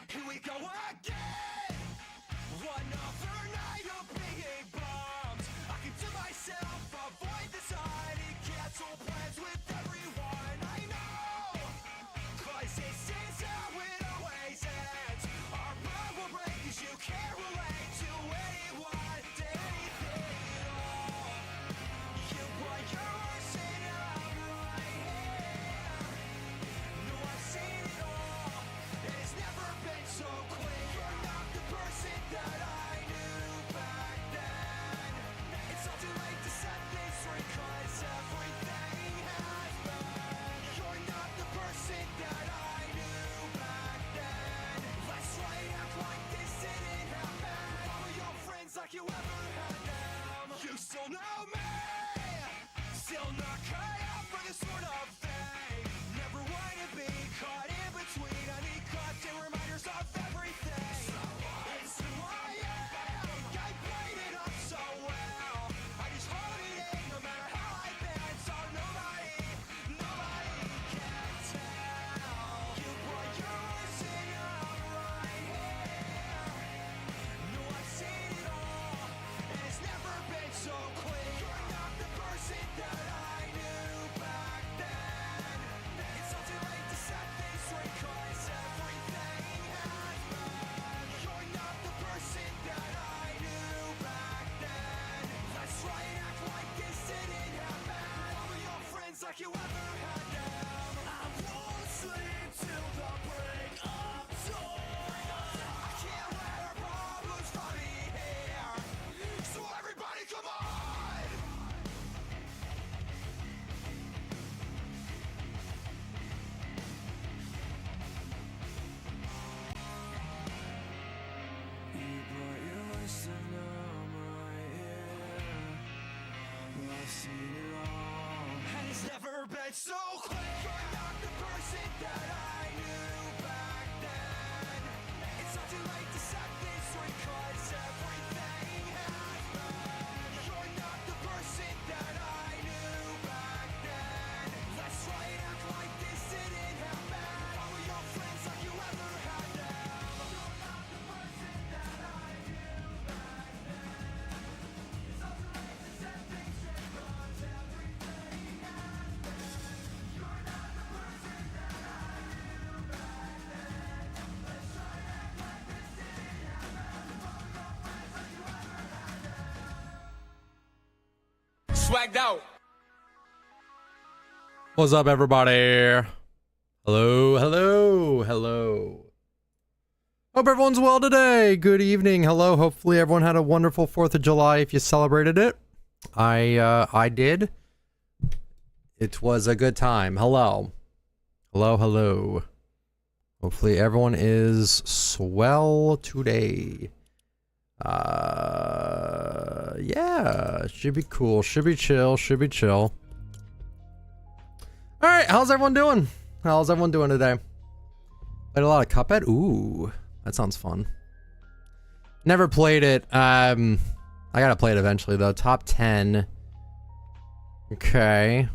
Here we go again. Another night of being bummed. I keep to myself, avoid the sign and cancel plans with everyone I know. Cause this is how it always ends. Our bond will break cause you can't relate to anyone, to anything at all. You put your worst in your right hand. No, I've seen it all. And it's never been so clear. You're not the person that I knew back then. It's all too late to set things straight cause everything has been. You're not the person that I knew back then. Let's try and act like this didn't happen. Follow your friends like you ever had them. You still know me. Still not cut out for this sort of thing. Never want to be caught in between. I need constant reminders of everything. It's who I am. I played it up so well. I just hold it in no matter how I've been. So nobody can tell. You put yours in your right hand. No, I've seen it all. And it's never been so clear. You're not the person that I knew back then. It's all too late to set things straight cause everything has been. You're not the person that I knew back then. Let's try and act like this didn't happen. Follow your friends like you ever had them. I won't sleep till the break of dawn. I can't let our problems find me here. So everybody come on. You put your listen on my ear. I've seen it all. And it's never been so clear. You're not the person that I knew back then. It's not too late to set things straight cause everything has been. You're not the person that I knew back then. Let's try and act like this didn't happen. Follow your friends like you ever had them. You're not the person that I knew back then. It's not too late to set things straight cause everything has been. You're not the person that I knew back then. Let's try and act like this didn't happen. Follow your friends like you ever had them. Swagged out. What's up, everybody? Hello. Hope everyone's well today. Good evening. Hello. Hopefully everyone had a wonderful 4th of July if you celebrated it. I did. It was a good time. Hello. Hopefully everyone is swell today. Yeah, should be cool, should be chill. All right, how's everyone doing? Today? Played a lot of Cuphead. Ooh, that sounds fun. Never played it. I gotta play it eventually though. Top 10. Okay.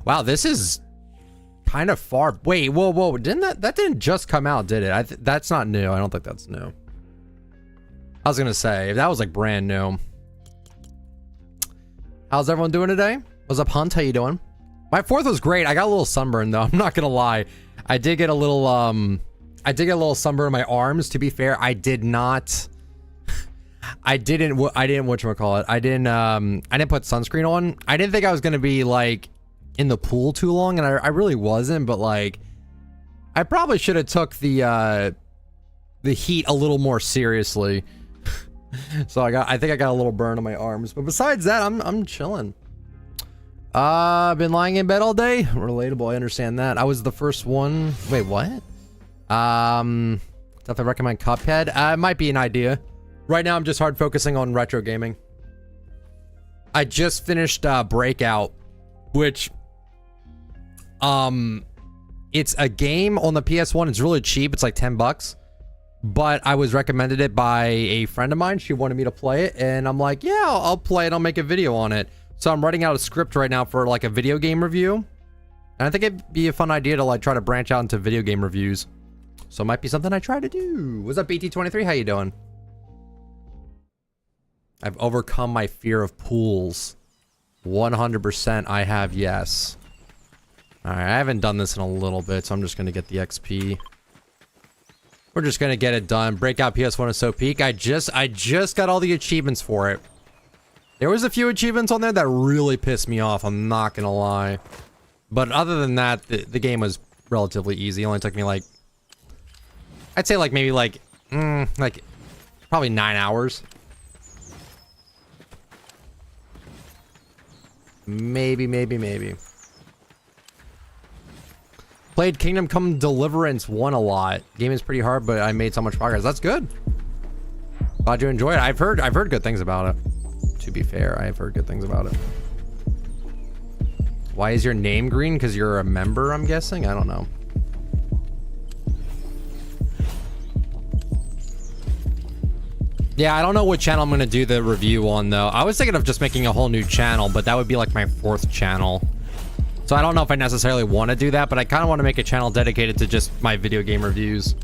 Wow, this is kind of far. Wait, whoa. Didn't that didn't just come out, did it? That's not new. I don't think that's new. I was gonna say, if that was like brand new. How's everyone doing today? What's up, Hunt? How you doing? My 4th was great. I got a little sunburn though. I'm not gonna lie. I did get a little sunburn in my arms. To be fair, I didn't whatchamacallit. I didn't put sunscreen on. I didn't think I was gonna be like in the pool too long, and I really wasn't, but like I probably should have took the heat a little more seriously. So I think I got a little burn on my arms, but besides that, I'm chilling. I've been lying in bed all day. Relatable, I understand that. I was the first one. Wait, what? If I recommend Cuphead, it might be an idea. Right now, I'm just hard focusing on retro gaming. I just finished Breakout, which it's a game on the PS1. It's really cheap. It's like $10. But I was recommended it by a friend of mine. She wanted me to play it, and I'm like, yeah, I'll play it. I'll make a video on it. So I'm writing out a script right now for like a video game review. And I think it'd be a fun idea to like try to branch out into video game reviews. So it might be something I try to do. What's up, BT23? How you doing? I've overcome my fear of pools. 100% I have, yes. Alright, I haven't done this in a little bit, so I'm just gonna get the XP. We're just gonna get it done. Breakout PS1 is so peak. I just got all the achievements for it. There was a few achievements on there that really pissed me off, I'm not gonna lie. But other than that, the game was relatively easy. It only took me like... I'd say like maybe like probably 9 hours. Maybe. Played Kingdom Come Deliverance 1 a lot. Game is pretty hard, but I made so much progress. That's good. Glad you enjoyed it. I've heard good things about it. To be fair, I have heard good things about it. Why is your name green? Because you're a member, I'm guessing? I don't know. Yeah, I don't know what channel I'm going to do the review on, though. I was thinking of just making a whole new channel, but that would be like my 4th channel. So I don't know if I necessarily want to do that, but I kind of want to make a channel dedicated to just my video game reviews.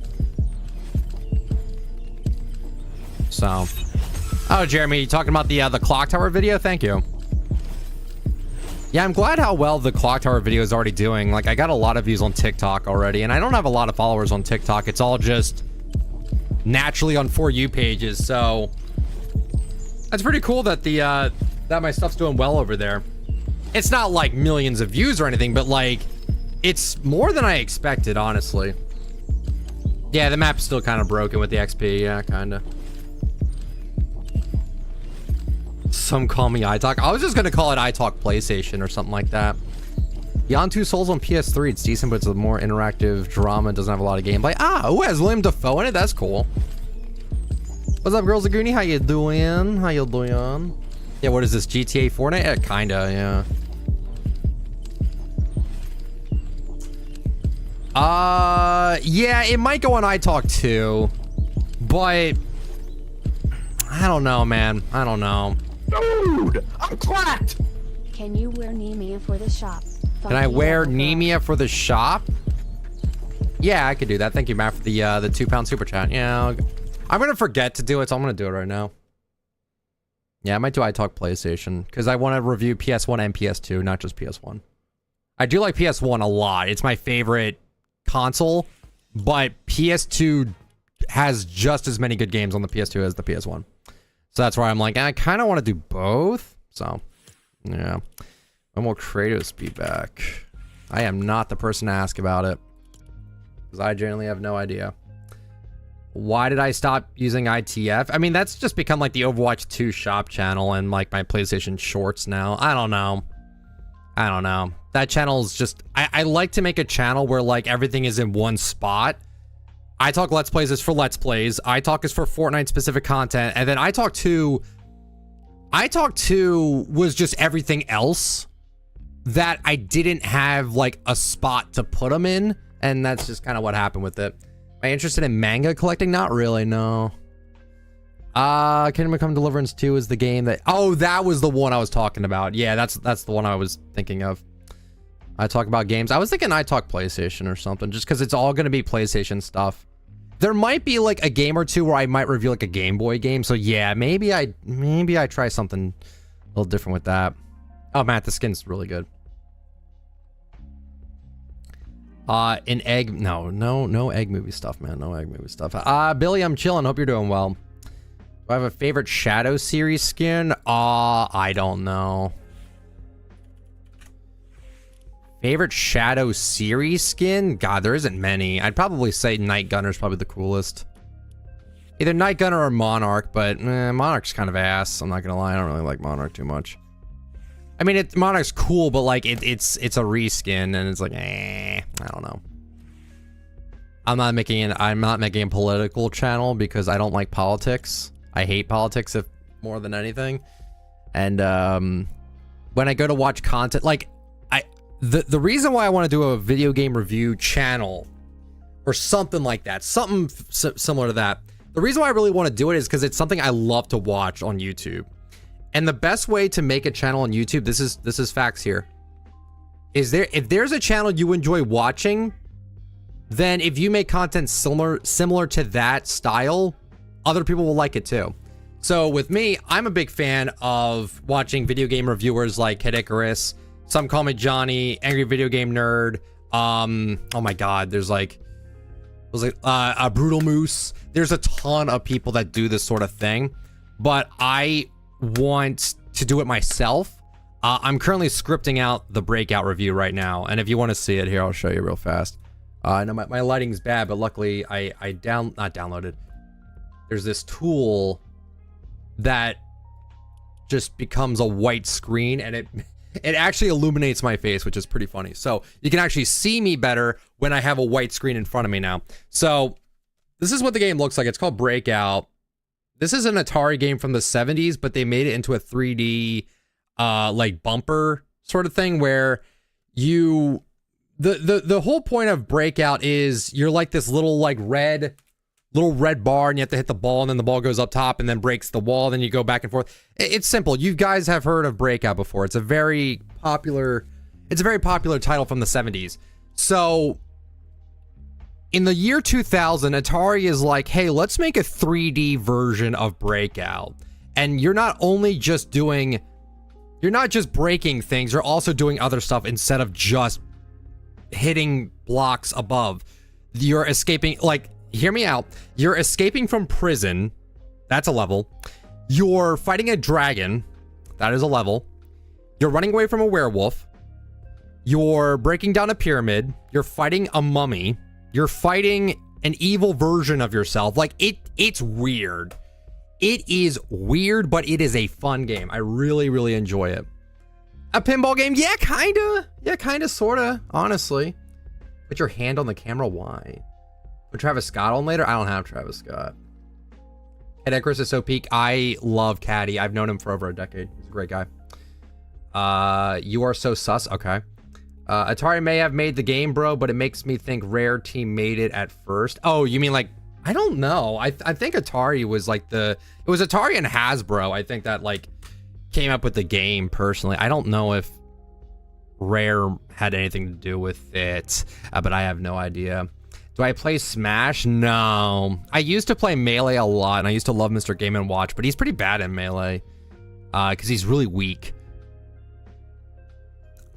So. Oh, Jeremy, you talking about the clock tower video? Thank you. Yeah, I'm glad how well the clock tower video is already doing. Like, I got a lot of views on TikTok already, and I don't have a lot of followers on TikTok. It's all just naturally on For You pages, so that's pretty cool that that my stuff's doing well over there. It's not like millions of views or anything, but like it's more than I expected, honestly. Yeah, the map's still kind of broken with the XP. Yeah, kind of. Some call me iTalk. I was just gonna call it iTalk PlayStation or something like that. Beyond Two Souls on PS3, it's decent, but it's a more interactive drama. It doesn't have a lot of gameplay. Ah, who has William Dafoe in it? That's cool. What's up, Girls Laguni? How you doing? How you doing? Yeah, what is this, GTA Fortnite? Yeah, kinda, yeah. Yeah, it might go on iTalk too, but I don't know, man. I don't know. Dude, I'm clacked! Can you wear Nemia for the shop? Can I wear Nemia for the shop? Yeah, I could do that. Thank you, Matt, for the £2 super chat. Yeah, I'm gonna forget to do it, so I'm gonna do it right now. Yeah, I might do iTalk PlayStation because I want to review PS1 and PS2, not just PS1. I do like PS1 a lot. It's my favorite console, but PS2 has just as many good games on the PS2 as the PS1. So that's why I'm like, I kind of want to do both. So, yeah. When will Kratos be back? I am not the person to ask about it, because I genuinely have no idea. Why did I stop using ITF? I mean, that's just become like the Overwatch 2 shop channel and like my PlayStation Shorts now. I don't know. That channel is just... I like to make a channel where like everything is in one spot. iTalk Let's Plays is for Let's Plays. iTalk is for Fortnite specific content. And then iTalk 2 was just everything else that I didn't have like a spot to put them in. And that's just kind of what happened with it. Am I interested in manga collecting? Not really, no. Kingdom Come Deliverance 2 is the game that... Oh, that was the one I was talking about. Yeah, that's the one I was thinking of. I talk about games. I was thinking I talk PlayStation or something, just because it's all going to be PlayStation stuff. There might be like a game or two where I might review like a Game Boy game. So yeah, maybe I try something a little different with that. Oh, Matt, the skin's really good. An egg... No egg movie stuff, man. No egg movie stuff. Billy, I'm chilling. Hope you're doing well. Do I have a favorite Shadow series skin? I don't know. Favorite Shadow series skin? God, there isn't many. I'd probably say Night Gunner's probably the coolest. Either Night Gunner or Monarch, but Monarch's kind of ass. I'm not gonna lie. I don't really like Monarch too much. I mean, Monarch's cool, but like it's a reskin, and it's like, I don't know. I'm not making a political channel because I don't like politics. I hate politics more than anything. And when I go to watch content, like the reason why I want to do a video game review channel or something like that, something similar to that. The reason why I really want to do it is because it's something I love to watch on YouTube. And the best way to make a channel on YouTube, this is facts here, is if there's a channel you enjoy watching, then if you make content similar to that style, other people will like it too. So with me, I'm a big fan of watching video game reviewers like Kid Icarus, some call me Johnny, Angry Video Game Nerd. Oh my God, there's like a Brutal Moose. There's a ton of people that do this sort of thing, but I want to do it myself. I'm currently scripting out the Breakout review right now, and if you want to see it here, I'll show you real fast. I know my lighting's bad, but luckily I not downloaded. There's this tool that just becomes a white screen, and it actually illuminates my face, which is pretty funny. So you can actually see me better when I have a white screen in front of me now. So this is what the game looks like. It's called Breakout. This is an Atari game from the 70s, but they made it into a 3D like bumper sort of thing where you the whole point of Breakout is you're like this little red bar, and you have to hit the ball, and then the ball goes up top and then breaks the wall, then you go back and forth. It's simple. You guys have heard of Breakout before. It's a very popular title from the 70s. So in the year 2000, Atari is like, hey, let's make a 3D version of Breakout. And you're not just breaking things, you're also doing other stuff instead of just hitting blocks above. You're escaping, hear me out. You're escaping from prison. That's a level. You're fighting a dragon. That is a level. You're running away from a werewolf. You're breaking down a pyramid. You're fighting a mummy. You're fighting an evil version of yourself. It's weird. It is weird, but it is a fun game. I really, really enjoy it. A pinball game? Yeah, kinda. Yeah, kinda, sorta, honestly. Put your hand on the camera, why? Put Travis Scott on later? I don't have Travis Scott. Ed Icarus is so peak. I love Caddy. I've known him for over a decade. He's a great guy. You are so sus. Okay. Atari may have made the game, bro, but it makes me think Rare Team made it at first. Oh, you mean I don't know. I think Atari was it was Atari and Hasbro, I think, that came up with the game personally. I don't know if Rare had anything to do with it, but I have no idea. Do I play Smash? No. I used to play Melee a lot, and I used to love Mr. Game & Watch, but he's pretty bad in Melee because he's really weak.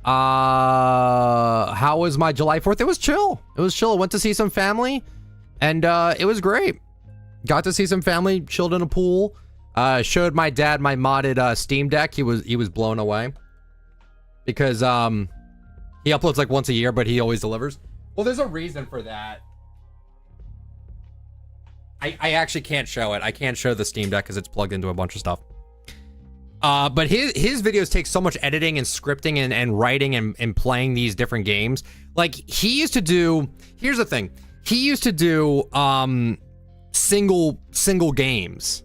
How was my July 4th? It was chill. It was chill. I went to see some family, and it was great. Got to see some family, chilled in a pool. Showed my dad my modded Steam Deck. He was blown away because he uploads once a year, but he always delivers. Well, there's a reason for that. I actually can't show it. I can't show the Steam Deck because it's plugged into a bunch of stuff. But his videos take so much editing and scripting and writing and playing these different games. He used to do, here's the thing. He used to do single games.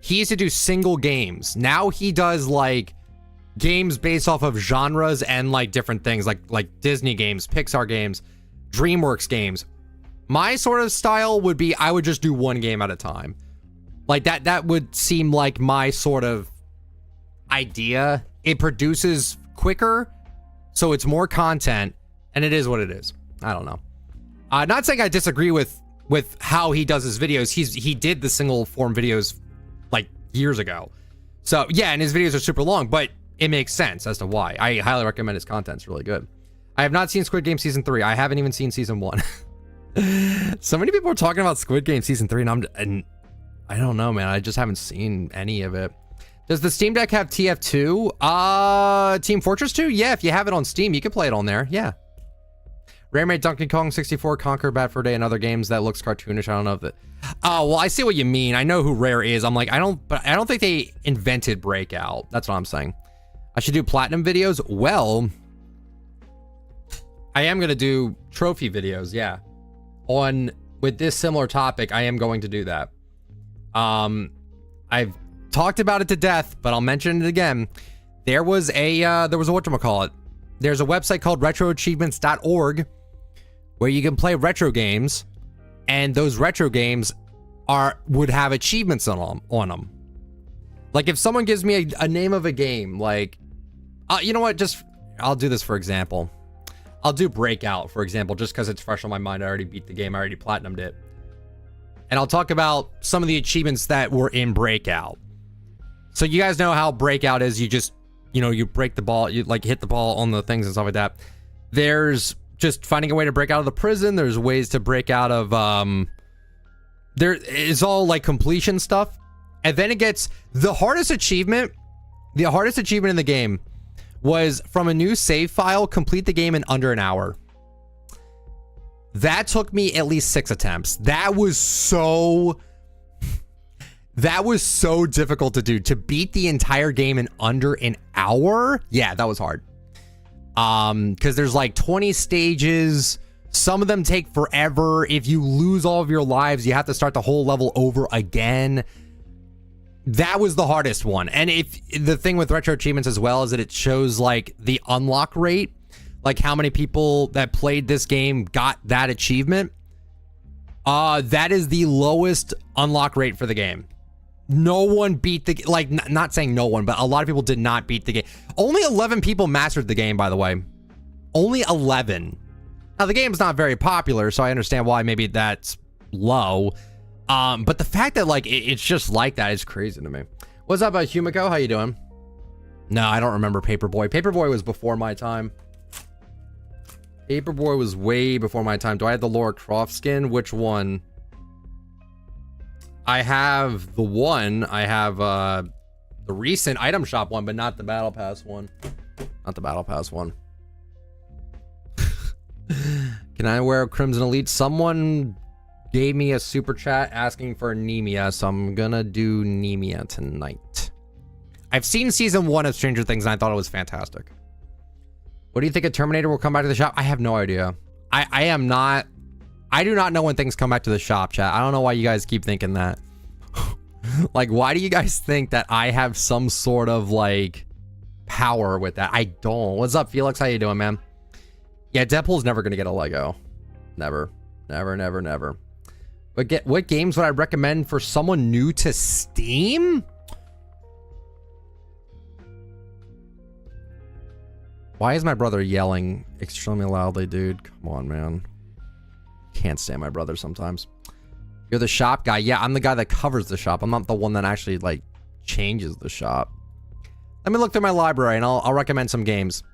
He used to do single games. Now he does games based off of genres and different things like Disney games, Pixar games, DreamWorks games. My sort of style would be I would just do one game at a time. That would seem like my sort of idea. It produces quicker, so it's more content, and it is what it is. I don't know. Not saying I disagree with how he does his videos. He did the single form videos years ago. So yeah, and his videos are super long, but it makes sense as to why. I highly recommend his content. It's really good. I have not seen Squid Game Season 3. I haven't even seen Season 1. So many people are talking about Squid Game Season 3, and I don't know, man. I just haven't seen any of it. Does the Steam Deck have TF2? Team Fortress 2? Yeah, if you have it on Steam, you can play it on there. Yeah. Rare made Donkey Kong 64, Conquer Bad Fur Day, and other games that looks cartoonish. I don't know if it... Oh, well, I see what you mean. I know who Rare is. I'm I don't think they invented Breakout. That's what I'm saying. I should do platinum videos. Well, I am going to do trophy videos. Yeah. With this similar topic, I am going to do that. I've talked about it to death, but I'll mention it again. There was a whatchamacallit. There's a website called retroachievements.org where you can play retro games, and those retro games would have achievements on them. Like if someone gives me a name of a game, like, you know what? Just, I'll do this for example. I'll do Breakout, for example, just because it's fresh on my mind. I already beat the game. I already platinumed it. And I'll talk about some of the achievements that were in Breakout. So you guys know how Breakout is. You just, you know, you break the ball, you like hit the ball on the things and stuff like that. There's just finding a way to break out of the prison. There's ways to break out of, there is all like completion stuff. And then it gets the hardest achievement in the game was from a new save file, complete the game in under an hour. That took me at least 6 attempts. That was so difficult to do. To beat the entire game in under an hour. Yeah, that was hard. Because there's like 20 stages. Some of them take forever. If you lose all of your lives, you have to start the whole level over again. That was the hardest one. And if the thing with retro achievements as well is that it shows like the unlock rate, like how many people that played this game got that achievement. That is the lowest unlock rate for the game. No one beat the, like, not saying no one, but a lot of people did not beat the game. Only 11 people mastered the game, by the way. Only 11. Now the game's not very popular, so I understand why maybe that's low. But the fact that like it's just like that is crazy to me. What's up, Humiko? How you doing? No, I don't remember Paperboy. Paperboy was before my time. Paperboy was way before my time. Do I have the Lara Croft skin? Which one? I have the one. I have the recent item shop one, but not the Battle Pass one. Not the Battle Pass one. Can I wear Crimson Elite? Someone gave me a super chat asking for Nemia, so I'm gonna do Nemia tonight. I've seen season 1 of Stranger Things and I thought it was fantastic. What do you think of Terminator will come back to the shop? I have no idea. I do not know when things come back to the shop, chat. I don't know why you guys keep thinking that. Like, why do you guys think that I have some sort of like power with that? I don't. What's up, Felix? How you doing, man? Yeah, Deadpool's never gonna get a Lego. Never. Never, never, never. But what games would I recommend for someone new to Steam? Why is my brother yelling extremely loudly, dude? Come on, man. Can't stand my brother sometimes. You're the shop guy. Yeah, I'm the guy that covers the shop. I'm not the one that actually like changes the shop. Let me look through my library and I'll recommend some games.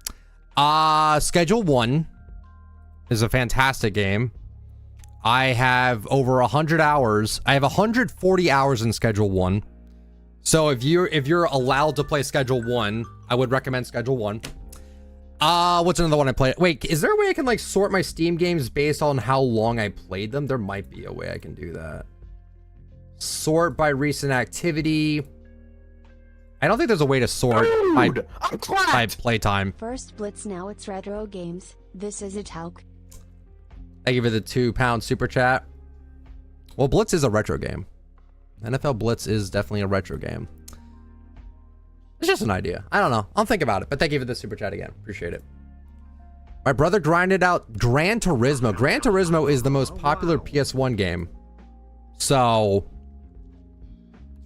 Schedule 1 is a fantastic game. I have over 100 hours. I have 140 hours in Schedule 1. So if you're allowed to play Schedule 1, I would recommend Schedule 1. What's another one I played? Wait, is there a way I can like sort my Steam games based on how long I played them? There might be a way I can do that. Sort by recent activity. I don't think there's a way to sort by playtime. First Blitz, now it's retro games. This is a talk. Thank you for the £2 super chat. Well, Blitz is a retro game. NFL Blitz is definitely a retro game. It's just an idea. I don't know. I'll think about it. But thank you for the super chat again. Appreciate it. My brother grinded out Gran Turismo. Gran Turismo is the most popular PS1 game. So,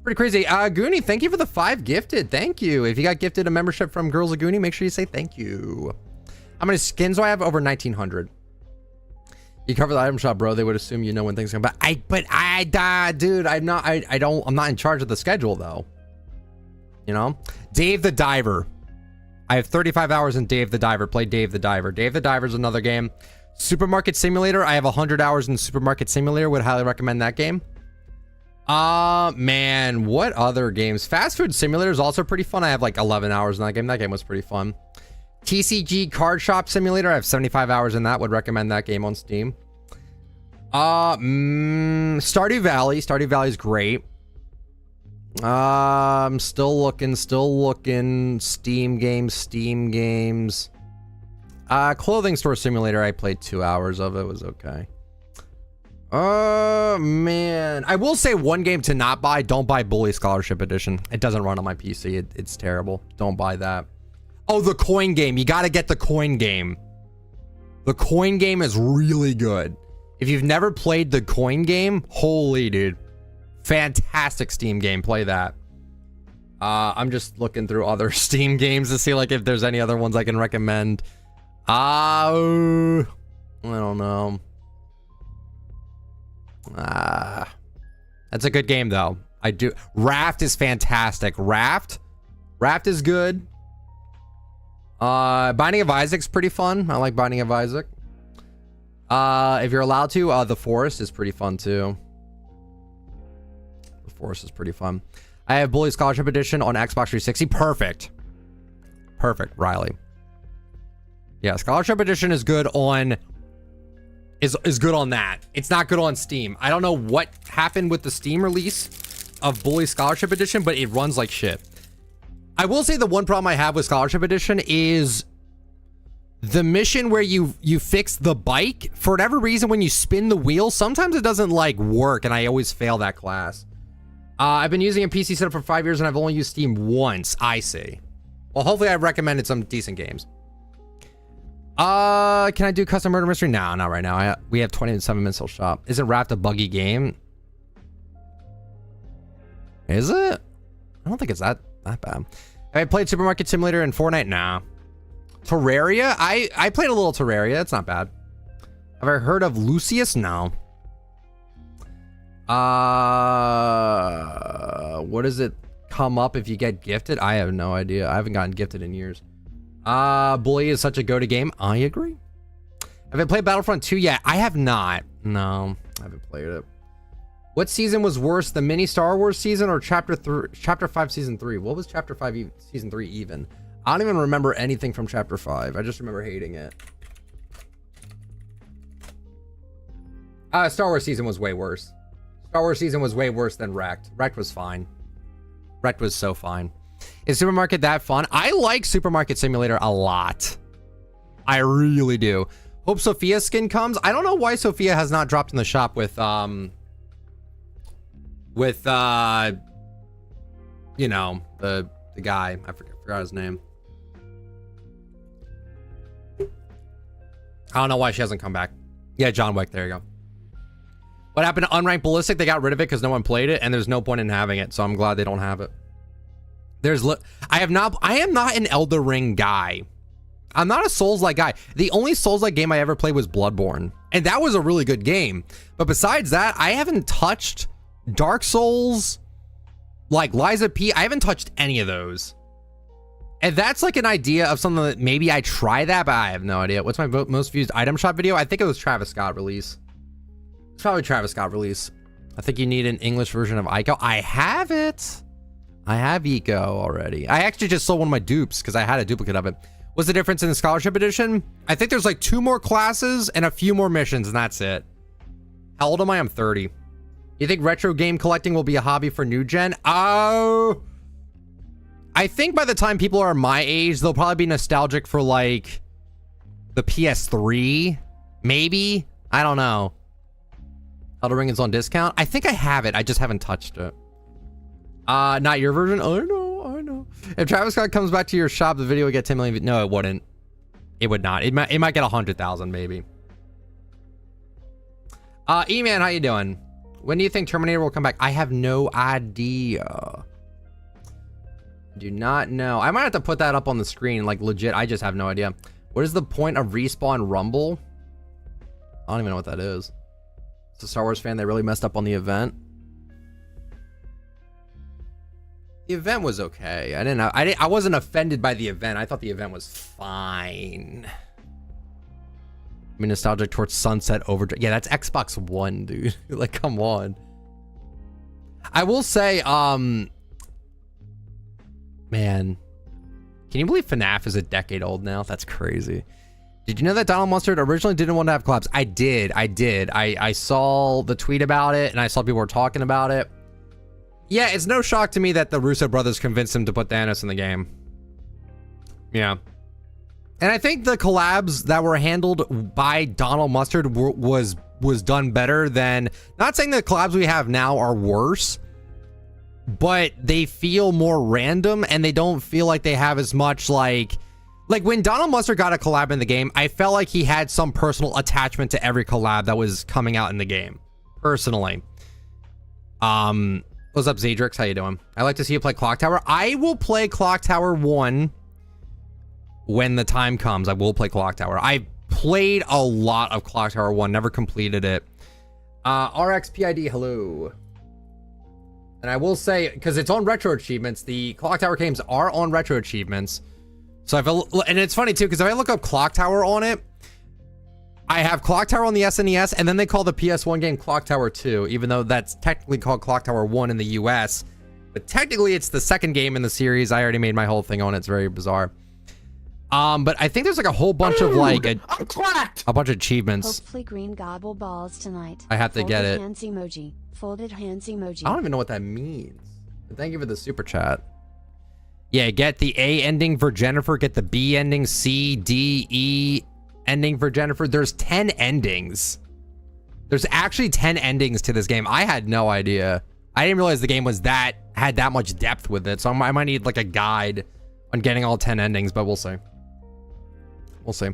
pretty crazy. Goonie, thank you for the 5 gifted. Thank you. If you got gifted a membership from Girls of Goonie, make sure you say thank you. How many skins do I have? Over 1,900. You cover the item shop, bro. They would assume you know when things come back. Dude, I'm not in charge of the schedule though. You know? Dave the Diver. I have 35 hours in Dave the Diver. Play Dave the Diver. Dave the Diver is another game. Supermarket Simulator. I have 100 hours in Supermarket Simulator. Would highly recommend that game. Man, what other games? Fast Food Simulator is also pretty fun. I have like 11 hours in that game. That game was pretty fun. TCG Card Shop Simulator. I have 75 hours in that. Would recommend that game on Steam. Stardew Valley. Stardew Valley is great. I'm still looking. Steam games. Clothing Store Simulator. I played 2 hours of it. It was okay. Oh, man. I will say one game to not buy. Don't buy Bully Scholarship Edition. It doesn't run on my PC. It's terrible. Don't buy that. Oh, the coin game. You got to get the coin game. The coin game is really good. If you've never played the coin game, holy dude. Fantastic Steam game. Play that. I'm just looking through other Steam games to see like if there's any other ones I can recommend. I don't know. That's a good game though. I do. Raft is fantastic. Raft is good. Binding of Isaac's pretty fun. I like Binding of Isaac. If you're allowed to, The Forest is pretty fun too. The Forest is pretty fun. I have Bully Scholarship Edition on Xbox 360. Perfect, Riley. Yeah, Scholarship Edition is good on is good on that. It's not good on Steam. I don't know what happened with the Steam release of Bully Scholarship Edition, but it runs like shit. I will say the one problem I have with Scholarship Edition is the mission where you fix the bike. For whatever reason, when you spin the wheel, sometimes it doesn't like work, and I always fail that class. I've been using a PC setup for 5 years, and I've only used Steam once. I see. Well, hopefully I've recommended some decent games. Can I do custom murder mystery? No, not right now. We have 27 minutes till shop. Isn't Raft a buggy game? Is it? I don't think it's that bad. Have I played Supermarket Simulator and Fortnite? Nah. Terraria? I played a little Terraria. It's not bad. Have I heard of Lucius? No. What does it come up if you get gifted? I have no idea. I haven't gotten gifted in years. Bully is such a go-to game. I agree. Have I played Battlefront 2 yet? I have not. No, I haven't played it. What season was worse, the mini Star Wars season or Chapter 5 Season 3? What was Chapter 5 Season 3 even? I don't even remember anything from Chapter 5. I just remember hating it. Star Wars season was way worse. Star Wars season was way worse than Wrecked. Wrecked was fine. Wrecked was so fine. Is Supermarket that fun? I like Supermarket Simulator a lot. I really do. Hope Sophia skin comes. I don't know why Sophia has not dropped in the shop with you know, the guy. I forgot his name. I don't know why she hasn't come back. Yeah, John Wick. There you go. What happened to Unranked Ballistic? They got rid of it because no one played it, and there's no point in having it. So I'm glad they don't have it. I am not an Elden Ring guy. I'm not a Souls-like guy. The only Souls-like game I ever played was Bloodborne, and that was a really good game. But besides that, I haven't touched Dark Souls, like Lies of P. I haven't touched any of those. And that's like an idea of something that maybe I try that, but I have no idea. What's my most viewed item shop video? I think it was Travis Scott release. It's probably Travis Scott release. I think you need an English version of Ico. I have it. I have Eco already. I actually just sold one of my dupes because I had a duplicate of it. What's the difference in the Scholarship Edition? I think there's like 2 more classes and a few more missions, and that's it. How old am I? I'm 30. You think retro game collecting will be a hobby for new gen? Oh, I think by the time people are my age, they'll probably be nostalgic for like the PS3, maybe. I don't know. Elden Ring is on discount. I think I have it. I just haven't touched it. Not your version. I know. If Travis Scott comes back to your shop, the video would get 10 million. No, it wouldn't. It would not. It might get 100,000 maybe. E-Man, how you doing? When do you think Terminator will come back? I have no idea. Do not know. I might have to put that up on the screen, like legit. I just have no idea. What is the point of Respawn Rumble? I don't even know what that is. It's a Star Wars fan. They really messed up on the event. The event was okay. I wasn't offended by the event. I thought the event was fine. I mean, nostalgic towards Sunset Overdrive. Yeah, that's Xbox One, dude. Like, come on. I will say, man, can you believe FNAF is a decade old now? That's crazy. Did you know that Donald Mustard originally didn't want to have collabs? I did. I saw the tweet about it, and I saw people were talking about it. Yeah, it's no shock to me that the Russo brothers convinced him to put Thanos in the game. Yeah. And I think the collabs that were handled by Donald Mustard was done better than... Not saying the collabs we have now are worse, but they feel more random, and they don't feel like they have as much like when Donald Mustard got a collab in the game, I felt like he had some personal attachment to every collab that was coming out in the game. Personally. What's up, Zadrix? How you doing? I like to see you play Clock Tower. I will play Clock Tower 1 when the time comes. I will play Clock Tower. I played a lot of Clock Tower 1, never completed it. RXPID, hello. And I will say, because it's on retro achievements, the Clock Tower games are on retro achievements. So if I, and it's funny too, because if I look up Clock Tower on it, I have Clock Tower on the SNES, and then they call the PS1 game Clock Tower 2, even though that's technically called Clock Tower 1 in the US. But technically, it's the second game in the series. I already made my whole thing on it. It's very bizarre. But I think there's like a whole bunch of like a bunch of achievements. Hopefully green gobble balls tonight. I have to get it. Hands emoji. Folded hands emoji. I don't even know what that means. But thank you for the super chat. Yeah, get the A ending for Jennifer. Get the B ending, C, D, E ending for Jennifer. There's 10 endings. There's actually 10 endings to this game. I had no idea. I didn't realize the game was had that much depth with it. So I might need like a guide on getting all 10 endings, but we'll see. We'll see.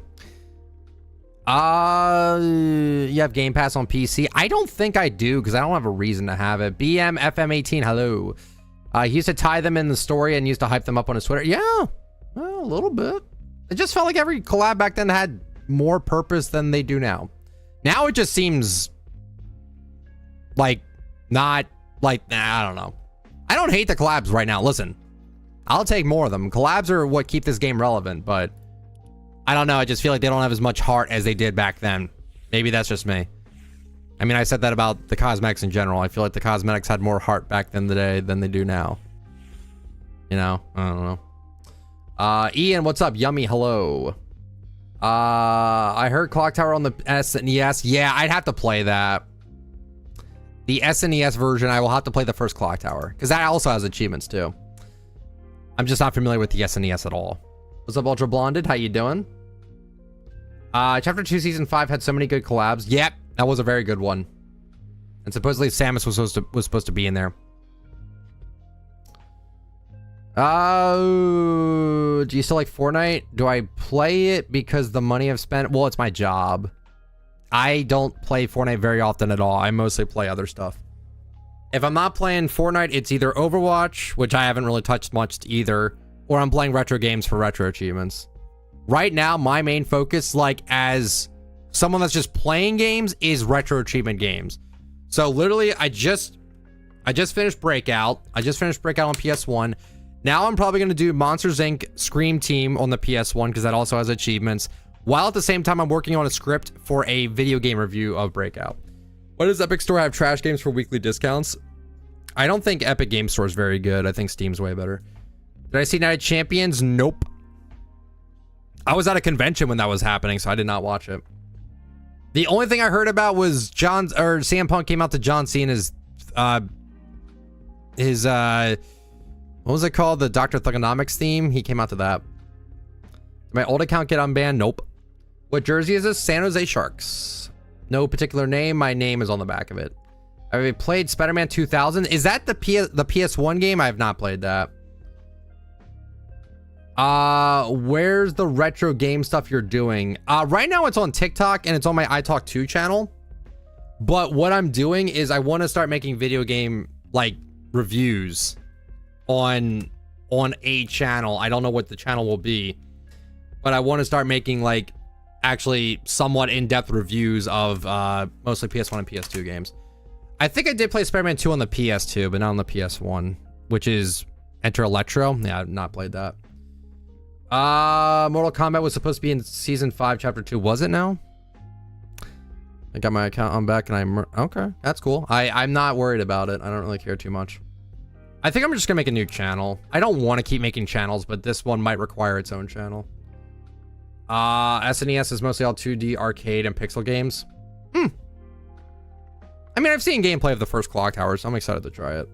You have Game Pass on PC? I don't think I do, because I don't have a reason to have it. BMFM18, hello. He used to tie them in the story and used to hype them up on his Twitter. Yeah, well, a little bit. It just felt like every collab back then had more purpose than they do now. Now it just seems like not like, I don't know. I don't hate the collabs right now. Listen, I'll take more of them. Collabs are what keep this game relevant, but I don't know. I just feel like they don't have as much heart as they did back then. Maybe that's just me. I mean, I said that about the cosmetics in general. I feel like the cosmetics had more heart back then than they do now. You know? I don't know. Ian, what's up? Yummy, hello. I heard Clock Tower on the SNES. Yeah, I'd have to play that. The SNES version, I will have to play the first Clock Tower, because that also has achievements too. I'm just not familiar with the SNES at all. What's up, Ultra Blonded? How you doing? Chapter 2 Season 5 had so many good collabs. Yep, that was a very good one. And supposedly Samus was supposed to be in there. Do you still like Fortnite? Do I play it because the money I've spent? Well, it's my job. I don't play Fortnite very often at all. I mostly play other stuff. If I'm not playing Fortnite, it's either Overwatch, which I haven't really touched much either, or I'm playing retro games for retro achievements. Right now, my main focus, like as someone that's just playing games, is retro achievement games. So literally, I just finished Breakout. I just finished Breakout on PS1. Now I'm probably going to do Monsters Inc. Scream Team on the PS1, because that also has achievements, while at the same time I'm working on a script for a video game review of Breakout. Why does Epic Store have trash games for weekly discounts? I don't think Epic Game Store is very good. I think Steam's way better. Did I see Night of Champions? Nope. I was at a convention when that was happening, so I did not watch it. The only thing I heard about was CM Punk came out to John Cena's what was it called? The Dr. Thugonomics theme? He came out to that. Did my old account get unbanned? Nope. What jersey is this? San Jose Sharks. No particular name. My name is on the back of it. Have I played Spider-Man 2000? Is that the PS1 game? I have not played that. Where's the retro game stuff you're doing? Right now it's on TikTok and it's on my iTalk2 channel. But what I'm doing is I want to start making video game like reviews on a channel. I don't know what the channel will be, but I want to start making like actually somewhat in-depth reviews of mostly PS1 and PS2 games. I think I did play Spider-Man 2 on the PS2, but not on the PS1, which is Enter Electro. Yeah, I've not played that. Mortal Kombat was supposed to be in Season 5, Chapter 2. Was it now? I got my account on back and I'm... Okay, that's cool. I'm not worried about it. I don't really care too much. I think I'm just gonna make a new channel. I don't want to keep making channels, but this one might require its own channel. SNES is mostly all 2D arcade and pixel games. I mean, I've seen gameplay of the first Clock Tower, so I'm excited to try it.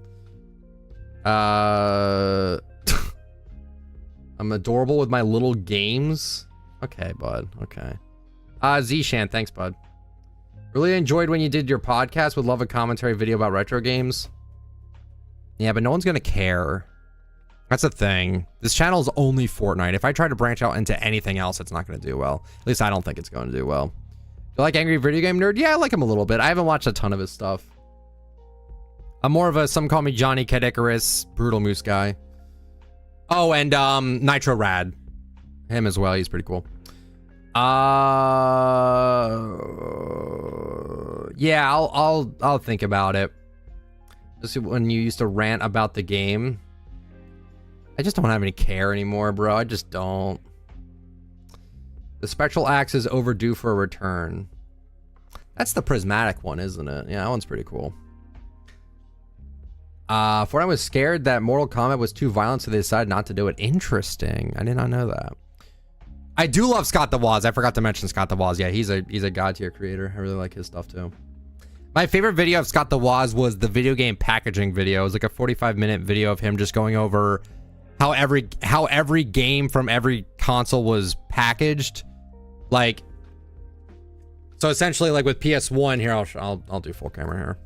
I'm adorable with my little games. Okay, bud. Okay. Zshan, thanks, bud. Really enjoyed when you did your podcast. Would love a commentary video about retro games. Yeah, but no one's gonna care. That's the thing. This channel is only Fortnite. If I try to branch out into anything else, it's not gonna do well. At least I don't think it's going to do well. Do you like Angry Video Game Nerd? Yeah, I like him a little bit. I haven't watched a ton of his stuff. I'm more of a, some call me Johnny Cat Icarus, Brutal Moose guy. Oh, and Nitro Rad. Him as well, he's pretty cool. Yeah, I'll think about it. Just when you used to rant about the game. I just don't have any care anymore, bro. I just don't. The Spectral Axe is overdue for a return. That's the prismatic one, isn't it? Yeah, that one's pretty cool. Fortnite was scared that Mortal Kombat was too violent, so they decided not to do it. Interesting. I did not know that. I do love Scott the Woz. I forgot to mention Scott the Woz. Yeah, he's a god tier creator. I really like his stuff too. My favorite video of Scott the Woz was the video game packaging video. It was like a 45-minute video of him just going over how every game from every console was packaged. Like, so essentially, like with PS1 here, I'll do full camera here.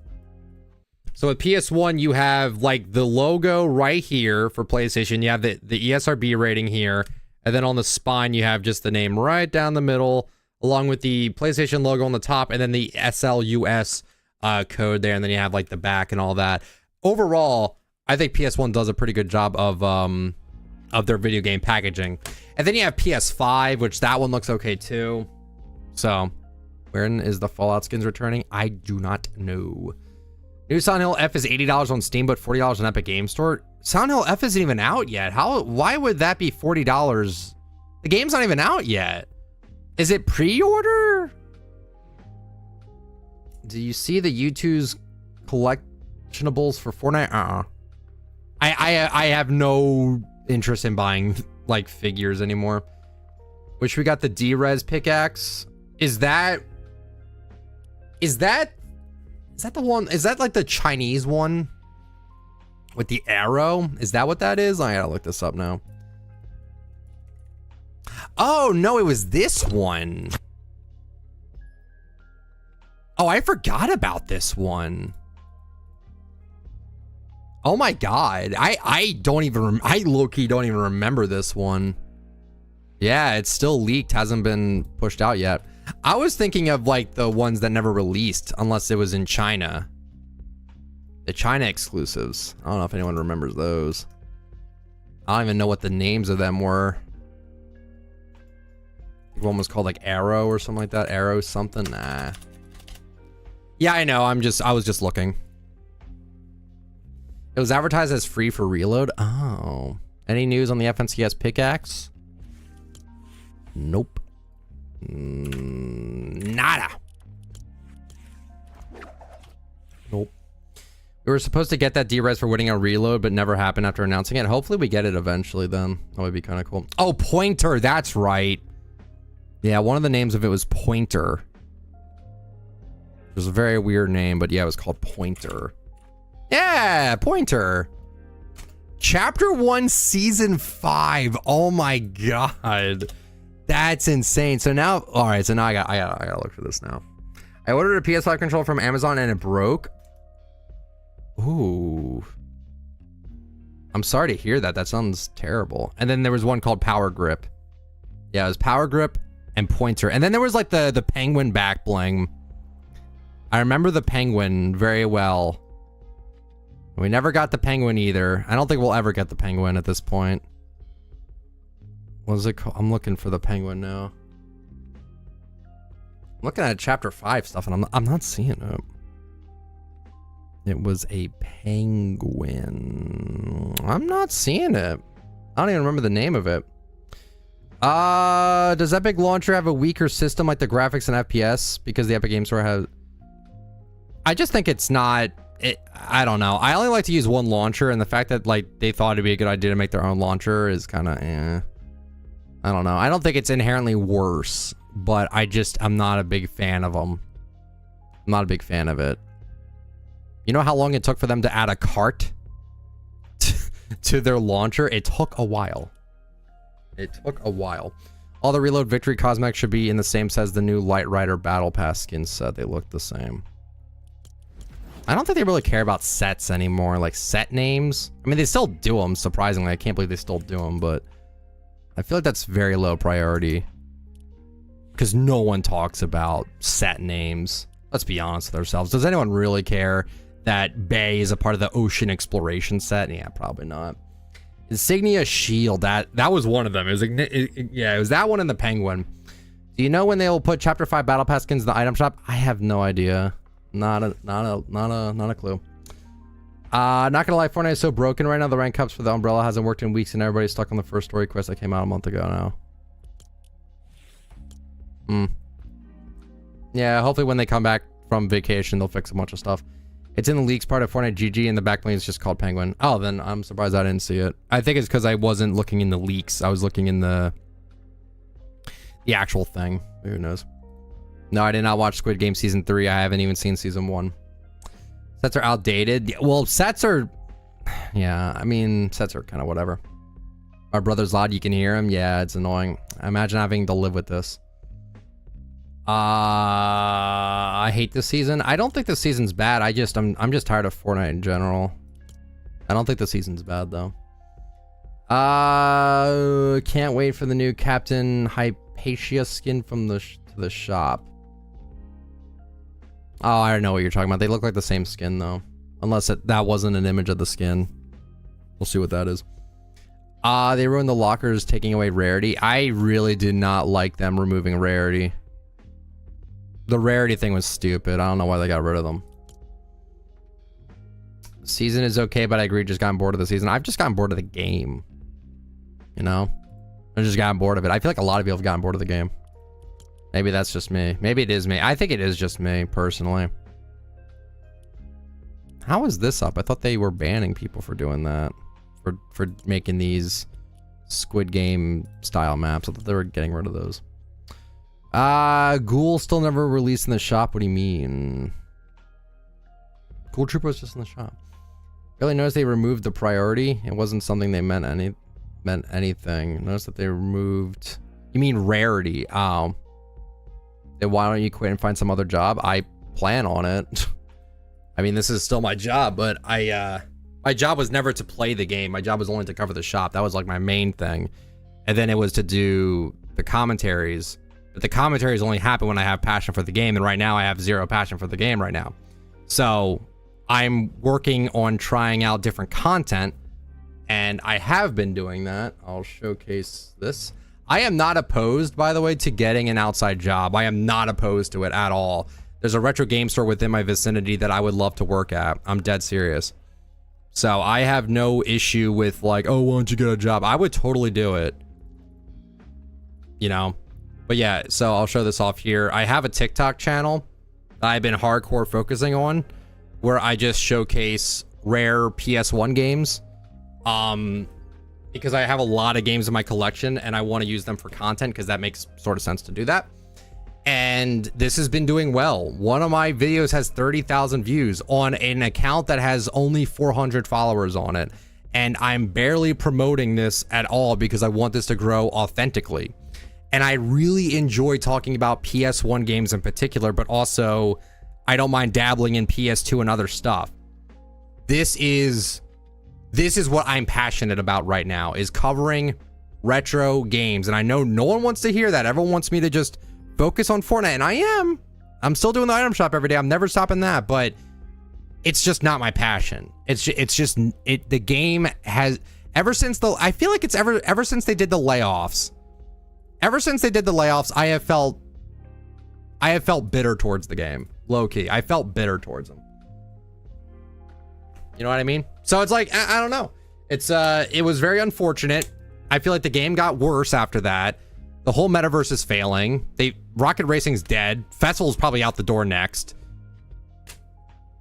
So with PS1, you have like the logo right here for PlayStation. You have the ESRB rating here. And then on the spine, you have just the name right down the middle, along with the PlayStation logo on the top, and then the SLUS code there. And then you have like the back and all that. Overall, I think PS1 does a pretty good job of their video game packaging. And then you have PS5, which that one looks okay too. So, when is the Fallout skins returning? I do not know. New Silent Hill F is $80 on Steam, but $40 on Epic Game Store. Silent Hill F isn't even out yet. Why would that be $40? The game's not even out yet. Is it pre-order? Do you see the U2's collectionables for Fortnite? I have no interest in buying like figures anymore. Wish we got the D-Res pickaxe. Is that the one? Is that like the Chinese one with the arrow? Is that what that is? I gotta look this up now. Oh no, it was this one. Oh, I forgot about this one. Oh my god, I don't even I low-key don't even remember this one. Yeah, it's still leaked, hasn't been pushed out yet. I was thinking of like the ones that never released unless it was in China. The China exclusives. I don't know if anyone remembers those. I don't even know what the names of them were. I think one was called like Arrow or something like that. Arrow something. Nah. Yeah, I know. I was just looking. It was advertised as free for reload. Oh. Any news on the FNCS pickaxe? Nope. Nada. Nope. We were supposed to get that D-Res for winning a reload, but never happened after announcing it. Hopefully we get it eventually then. That would be kind of cool. Oh, Pointer. That's right. Yeah, one of the names of it was Pointer. It was a very weird name, but yeah, it was called Pointer. Yeah, Pointer. Chapter 1, Season 5. Oh my god. That's insane. So now, all right. So now I gotta look for this now. I ordered a PS5 controller from Amazon and it broke. Ooh. I'm sorry to hear that. That sounds terrible. And then there was one called Power Grip. Yeah, it was Power Grip and Pointer. And then there was like the penguin back bling. I remember the penguin very well. We never got the penguin either. I don't think we'll ever get the penguin at this point. What is it called? I'm looking for the penguin now. I'm looking at chapter 5 stuff and I'm not seeing it. It was a penguin. I'm not seeing it. I don't even remember the name of it. Does Epic Launcher have a weaker system like the graphics and FPS because the Epic Game Store has? I just think it's not. I don't know. I only like to use one launcher, and the fact that like they thought it'd be a good idea to make their own launcher is kind of I don't know. I don't think it's inherently worse, but I'm not a big fan of them. I'm not a big fan of it. You know how long it took for them to add a cart to their launcher? It took a while. It took a while. All the Reload Victory cosmetics should be in the same set as the new Light Rider Battle Pass skin set. They look the same. I don't think they really care about sets anymore, like set names. I mean, they still do them, surprisingly. I can't believe they still do them, but I feel like that's very low priority. Because no one talks about set names. Let's be honest with ourselves. Does anyone really care that bay is a part of the ocean exploration set. Yeah, probably not. Insignia Shield, that was one of them. It was it was that one and the Penguin. Do you know when they will put Chapter 5 Battle Pass skins in the item shop? I have no idea. Not a clue. Not gonna lie, Fortnite is so broken right now. The rank cups for the umbrella hasn't worked in weeks, and everybody's stuck on the first story quest that came out a month ago now. Yeah, hopefully when they come back from vacation, they'll fix a bunch of stuff. It's in the leaks part of Fortnite GG, and the backplane is just called Penguin. Oh, then I'm surprised I didn't see it. I think it's because I wasn't looking in the leaks. I was looking in the actual thing. Who knows? No, I did not watch Squid Game Season 3. I haven't even seen Season 1. Sets are outdated. Well, sets are... Yeah, I mean, sets are kind of whatever. Our brother's loud. You can hear him. Yeah, it's annoying. I imagine having to live with this. I hate this season. I don't think this season's bad. I'm just tired of Fortnite in general. I don't think the season's bad though. Can't wait for the new Captain Hypatia skin from the shop. Oh, I don't know what you're talking about. They look like the same skin though, unless that wasn't an image of the skin. We'll see what that is. They ruined the lockers, taking away rarity. I really did not like them removing rarity. The rarity thing was stupid. I don't know why they got rid of them. The season is okay, but I agree, just gotten bored of the season. I've just gotten bored of the game. You know? I've just gotten bored of it. I feel like a lot of people have gotten bored of the game. Maybe that's just me. Maybe it is me. I think it is just me, personally. How is this up? I thought they were banning people for doing that. For making these Squid Game style maps. I thought they were getting rid of those. Ghoul still never released in the shop. What do you mean? Ghoul Trooper was just in the shop. Really noticed they removed the priority. It wasn't something they meant anything. Notice that they removed... You mean rarity. Oh. Then why don't you quit and find some other job? I plan on it. I mean, this is still my job, but my job was never to play the game. My job was only to cover the shop. That was like my main thing. And then it was to do the commentaries. But the commentaries only happen when I have passion for the game, and right now I have zero passion for the game right now. So I'm working on trying out different content, and I have been doing that. I'll showcase this. I am not opposed, by the way, to getting an outside job. I am not opposed to it at all. There's a retro game store within my vicinity that I would love to work at. I'm dead serious. So I have no issue with like, oh, why don't you get a job? I would totally do it. You know? But yeah, so I'll show this off here. I have a TikTok channel that I've been hardcore focusing on where I just showcase rare PS1 games. Because I have a lot of games in my collection and I want to use them for content because that makes sort of sense to do that. And this has been doing well. One of my videos has 30,000 views on an account that has only 400 followers on it. And I'm barely promoting this at all because I want this to grow authentically. And I really enjoy talking about PS1 games in particular, but also I don't mind dabbling in PS2 and other stuff. This is what I'm passionate about right now, is covering retro games. And I know no one wants to hear that. Everyone wants me to just focus on Fortnite, and I am. I'm still doing the item shop every day. I'm never stopping that, but it's just not my passion. The game has, ever since they did the layoffs, I have felt bitter towards the game. Low key. I felt bitter towards them. You know what I mean? So it's like, I don't know. It was very unfortunate. I feel like the game got worse after that. The whole metaverse is failing. Rocket Racing's dead. Festival's probably out the door next.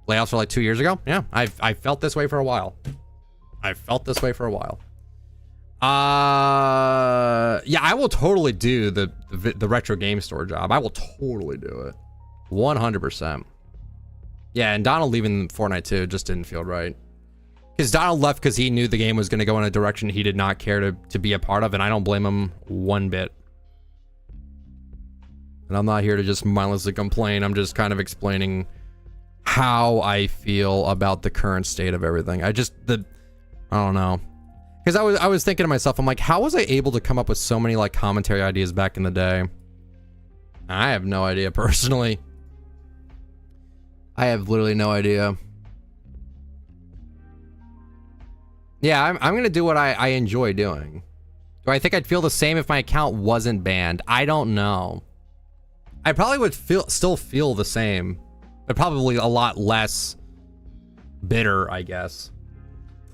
Layoffs were like 2 years ago. Yeah, I felt this way for a while. Yeah, I will totally do the retro game store job. I will totally do it. 100%. Yeah, and Donald leaving Fortnite too just didn't feel right. Because Donald left because he knew the game was going to go in a direction he did not care to be a part of, and I don't blame him one bit. And I'm not here to just mindlessly complain. I'm just kind of explaining how I feel about the current state of everything. I don't know. Because I was thinking to myself, I'm like, how was I able to come up with so many like commentary ideas back in the day? I have no idea personally. I have literally no idea. Yeah, I'm gonna do what I enjoy doing. Do I think I'd feel the same if my account wasn't banned? I don't know. I probably would still feel the same, but probably a lot less bitter, I guess.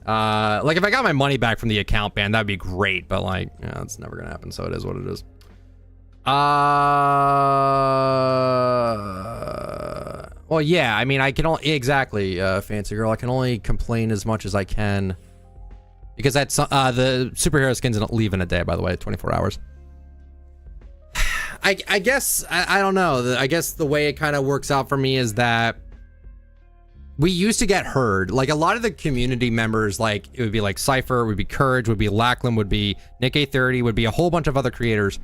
Like if I got my money back from the account ban, that'd be great, but like, yeah, it's never gonna happen, so it is what it is. Well, yeah, I mean, I can only, exactly, Fancy Girl, I can only complain as much as I can, because that's, the superhero skins don't leave in a day, by the way, 24 hours. I guess, I don't know, I guess the way it kind of works out for me is that we used to get heard. Like a lot of the community members, like it would be like Cypher, would be Courage, would be Lackland, would be Nick A30, would be a whole bunch of other creators.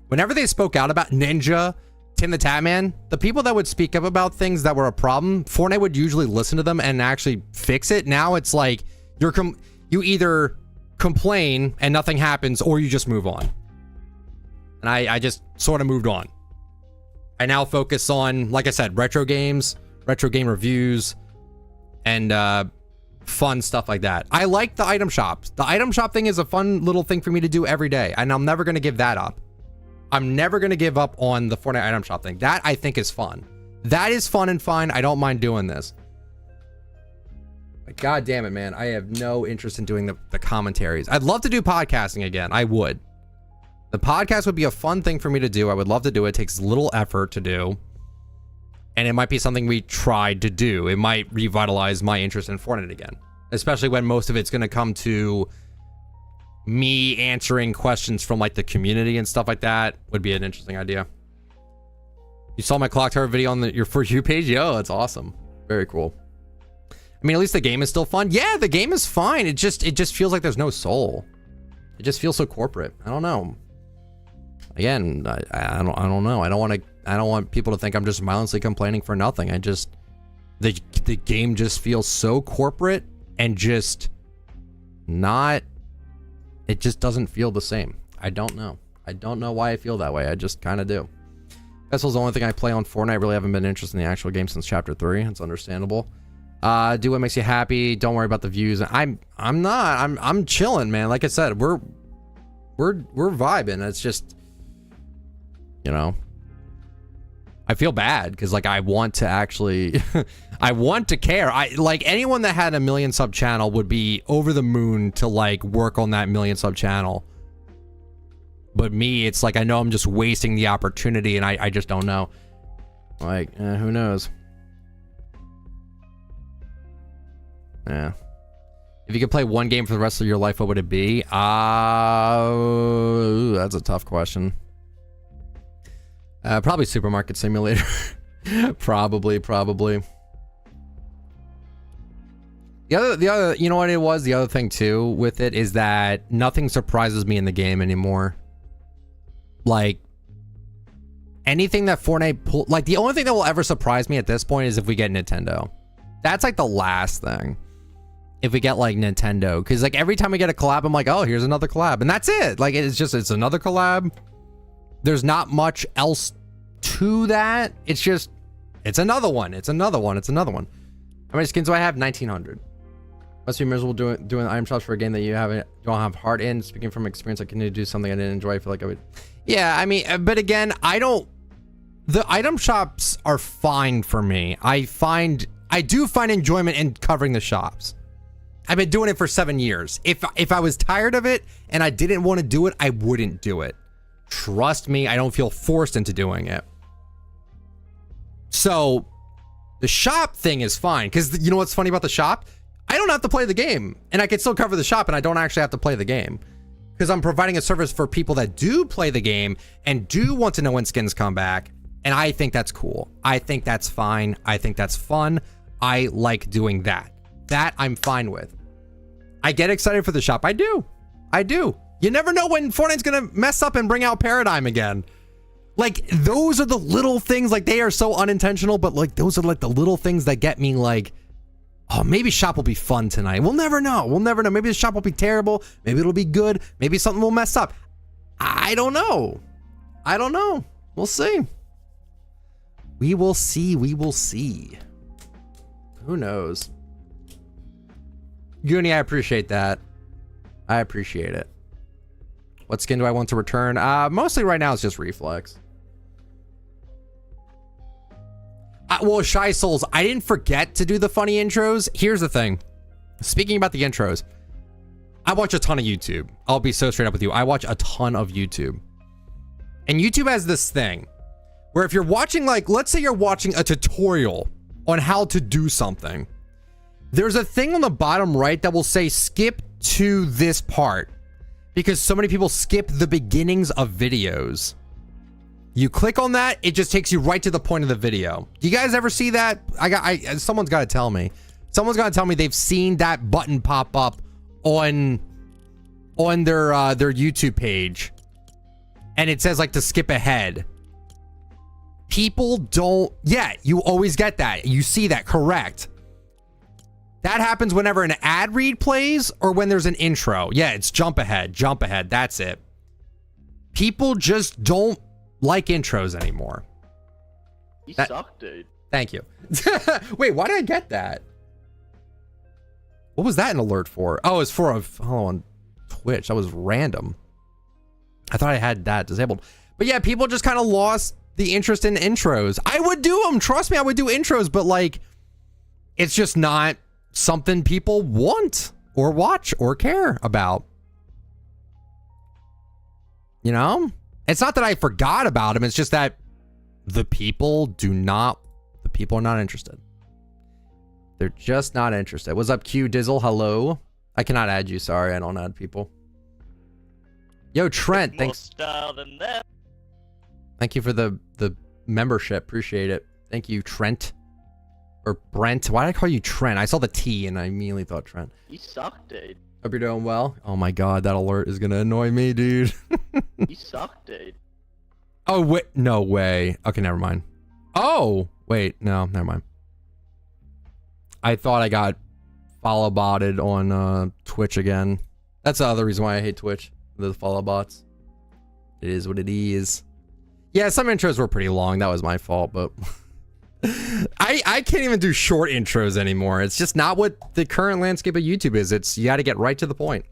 Whenever they spoke out about Ninja, Tim the Tatman, the people that would speak up about things that were a problem, Fortnite would usually listen to them and actually fix it. Now it's like you either complain and nothing happens, or you just move on. And I just sort of moved on. I now focus on, like I said, retro games, retro game reviews, and fun stuff like that. I like the item shops. The item shop thing is a fun little thing for me to do every day, and I'm never going to give that up. I'm never going to give up on the Fortnite item shop thing. That I think is fun. That is fun and fine. I don't mind doing this. But God damn it, man. I have no interest in doing the commentaries. I'd love to do podcasting again. I would. The podcast would be a fun thing for me to do. I would love to do it. It takes little effort to do. And it might be something we tried to do. It might revitalize my interest in Fortnite again. Especially when most of it's going to come to me answering questions from like the community and stuff like that. Would be an interesting idea. You saw my clock tower video on your For You page? Yo, that's awesome. Very cool. I mean, at least the game is still fun. Yeah, the game is fine. It just feels like there's no soul. It just feels so corporate. I don't know. Again, I don't know. I don't want people to think I'm just mindlessly complaining for nothing. The game just feels so corporate and just not, it just doesn't feel the same. I don't know. I don't know why I feel that way. I just kind of do. Vessel's the only thing I play on Fortnite. I really haven't been interested in the actual game since chapter 3. It's understandable. Do what makes you happy. Don't worry about the views. I'm chilling, man. Like I said, we're vibing. It's just, you know, I feel bad because like I want to actually I want to care. I like anyone that had a 1 million sub channel would be over the moon to like work on that 1 million sub channel. But me, it's like I know I'm just wasting the opportunity, and I just don't know. Like, who knows? Yeah. If you could play one game for the rest of your life, what would it be? That's a tough question. Probably Supermarket Simulator. probably. The other, you know what it was? The other thing too with it is that nothing surprises me in the game anymore. Like anything that Fortnite like the only thing that will ever surprise me at this point is if we get Nintendo. That's like the last thing. If we get like Nintendo, because like every time we get a collab, I'm like, oh, here's another collab, and that's it. Like it's another collab. There's not much else to that. It's another one. It's another one. How many skins do I have? 1900. Must be miserable doing item shops for a game that you don't have heart in. Speaking from experience, I can do something I didn't enjoy. I feel like I would. Yeah, I mean, but again, the item shops are fine for me. I do find enjoyment in covering the shops. I've been doing it for 7 years. If I was tired of it and I didn't want to do it, I wouldn't do it. Trust me, I don't feel forced into doing it. So the shop thing is fine, because you know what's funny about the shop? I don't have to play the game, and I can still cover the shop, and I don't actually have to play the game, because I'm providing a service for people that do play the game and do want to know when skins come back, and I think that's cool. I think that's fine. I think that's fun. I like doing that. That I'm fine with. I get excited for the shop. I do. You never know when Fortnite's gonna mess up and bring out Paradigm again. Like, those are the little things, like, they are so unintentional, but like those are like the little things that get me like, oh, maybe shop will be fun tonight. We'll never know. Maybe the shop will be terrible. Maybe it'll be good. Maybe something will mess up. I don't know. We'll see. We will see. Who knows? Goonie, I appreciate that. I appreciate it. What skin do I want to return? Mostly right now it's just Reflex. Well, Shy Souls, I didn't forget to do the funny intros. Here's the thing. Speaking about the intros, I watch a ton of YouTube. I'll be so straight up with you. I watch a ton of YouTube. And YouTube has this thing where if you're watching, like, let's say you're watching a tutorial on how to do something, there's a thing on the bottom right that will say skip to this part because so many people skip the beginnings of videos. You click on that, it just takes you right to the point of the video. Do you guys ever see that? Someone's got to tell me. Someone's got to tell me they've seen that button pop up on their YouTube page, and it says like to skip ahead. People don't. Yeah, you always get that. You see that, correct? That happens whenever an ad read plays or when there's an intro. Yeah, it's jump ahead. That's it. People just don't like intros anymore. You suck, dude. Thank you. Wait, why did I get that? What was that an alert for? Oh, it's for a follow on Twitch. That was random. I thought I had that disabled. But yeah, people just kind of lost the interest in intros. I would do them. Trust me, I would do intros, but like, it's just not something people want or watch or care about. You know? It's not that I forgot about them. It's just that the people are not interested. They're just not interested. What's up, Q Dizzle? Hello. I cannot add you. Sorry, I don't add people. Yo, Trent, thanks. Style than that. Thank you for the membership. Appreciate it. Thank you, Trent. Or Brent. Why did I call you Trent? I saw the T and I immediately thought Trent. You suck, dude. Hope you're doing well. Oh my god, that alert is gonna annoy me, dude. You suck, dude. Oh, wait. No way. Okay, never mind. Oh, wait. No, never mind. I thought I got follow botted on Twitch again. That's the other reason why I hate Twitch. The follow bots. It is what it is. Yeah, some intros were pretty long. That was my fault, but I can't even do short intros anymore. It's just not what the current landscape of YouTube is. It's you got to get right to the point.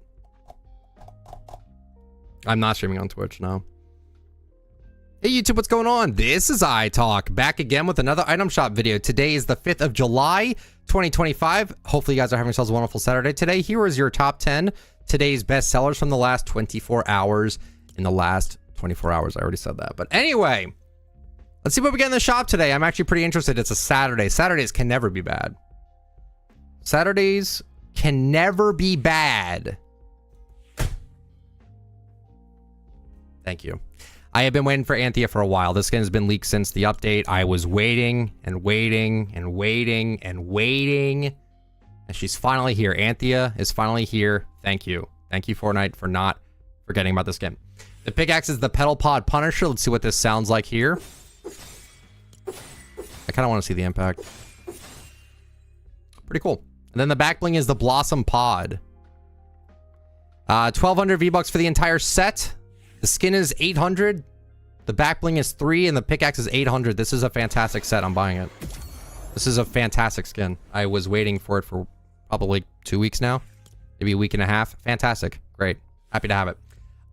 I'm not streaming on Twitch, no. Hey YouTube, what's going on? This is iTalk, back again with another item shop video. Today is the 5th of July, 2025. Hopefully you guys are having yourselves a wonderful Saturday. Today, here is your top 10 today's best sellers from the last 24 hours. In the last 24 hours, I already said that. But anyway, let's see what we get in the shop today. I'm actually pretty interested. It's a Saturday. Saturdays can never be bad. Saturdays can never be bad. Thank you. I have been waiting for Anthea for a while. This skin has been leaked since the update. I was waiting and waiting and waiting and waiting. And she's finally here. Anthea is finally here. Thank you. Thank you, Fortnite, for not forgetting about this skin. The pickaxe is the Pedal Pod Punisher. Let's see what this sounds like here. I kind of want to see the impact. Pretty cool. And then the back bling is the Blossom Pod. 1,200 V-Bucks for the entire set. The skin is 800. The back bling is 3 and the pickaxe is 800. This is a fantastic set. I'm buying it. This is a fantastic skin. I was waiting for it for probably 2 weeks now. Maybe a week and a half. Fantastic. Great. Happy to have it.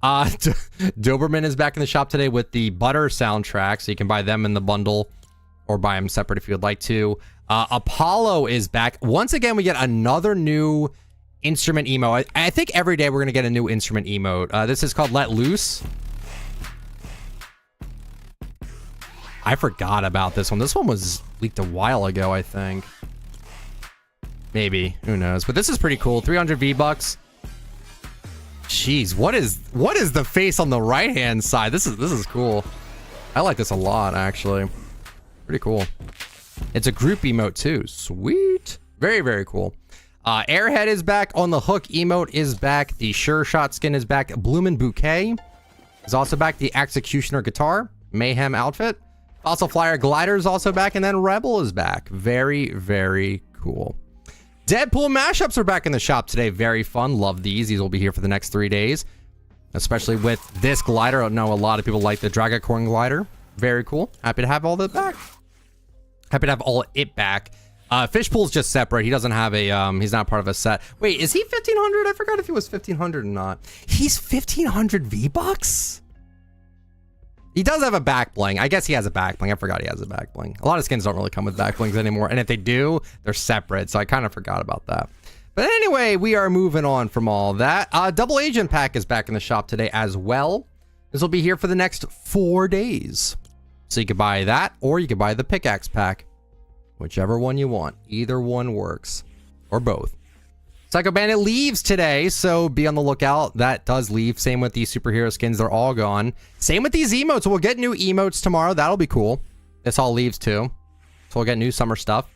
Doberman is back in the shop today with the Butter soundtrack. So you can buy them in the bundle or buy them separate if you'd like to. Apollo is back. Once again, we get another new instrument emote. I think every day we're going to get a new instrument emote. This is called Let Loose. I forgot about this one. This one was leaked a while ago, I think. Maybe. Who knows? But this is pretty cool. 300 V-Bucks. Jeez, what is the face on the right-hand side? This is cool. I like this a lot, actually. Pretty cool. It's a group emote, too. Sweet. Very, very cool. Airhead is back. On the Hook emote is back. The Sure Shot skin is back. Bloomin' Bouquet is also back. The Executioner guitar. Mayhem outfit. Fossil Flyer glider is also back. And then Rebel is back. Very, very cool. Deadpool mashups are back in the shop today. Very fun. Love these. These will be here for the next 3 days. Especially with this glider. I know a lot of people like the Dragacorn glider. Very cool. Happy to have all that back. Happy to have all it back. Fishpool's just separate. He doesn't have a, he's not part of a set. Wait, is he 1500? I forgot if he was 1500 or not. He's 1500 V-Bucks? He does have a back bling. I guess he has a back bling. I forgot he has a back bling. A lot of skins don't really come with back blings anymore. And if they do, they're separate. So I kind of forgot about that. But anyway, we are moving on from all that. Double Agent Pack is back in the shop today as well. This will be here for the next 4 days. So you could buy that, or you could buy the Pickaxe Pack. Whichever one you want. Either one works. Or both. Psycho Bandit leaves today, so be on the lookout. That does leave. Same with these superhero skins. They're all gone. Same with these emotes. We'll get new emotes tomorrow. That'll be cool. This all leaves too. So we'll get new summer stuff.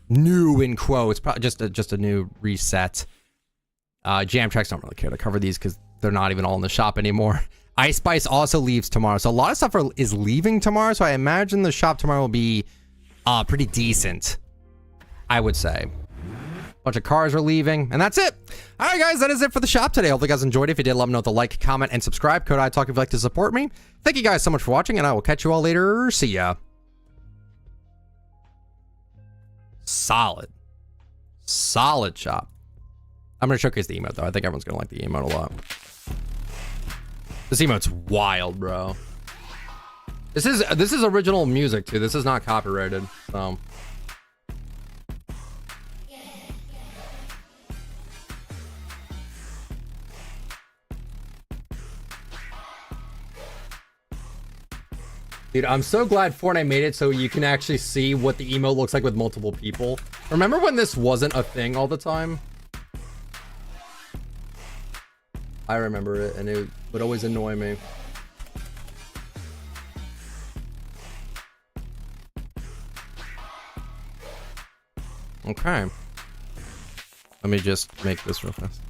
New in quotes. Probably just a new reset. Jam Tracks don't really care to cover these because they're not even all in the shop anymore. Ice Spice also leaves tomorrow. So a lot of stuff is leaving tomorrow. So I imagine the shop tomorrow will be pretty decent, I would say. Bunch of cars are leaving, and that's it. All right, guys, that is it for the shop today. Hopefully, you guys enjoyed it. If you did, let me know with a like, comment, and subscribe. Code iTalk if you'd like to support me. Thank you guys so much for watching, and I will catch you all later. See ya. Solid shop. I'm gonna showcase the emote though. I think everyone's gonna like the emote a lot. This emote's wild, bro. This is original music too. This is not copyrighted. So dude, I'm so glad Fortnite made it so you can actually see what the emote looks like with multiple people. Remember when this wasn't a thing all the time? I remember it, and it would always annoy me. Okay. Let me just make this real fast.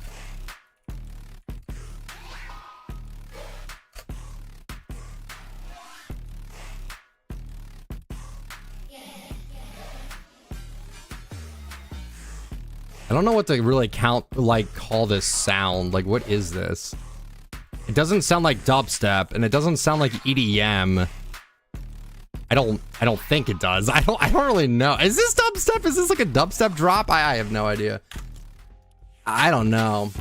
I don't know what to really call this sound. Like, what is this? It doesn't sound like dubstep, and it doesn't sound like EDM. I don't think it does. I don't really know. Is this dubstep? Is this like a dubstep drop? I have no idea. I don't know.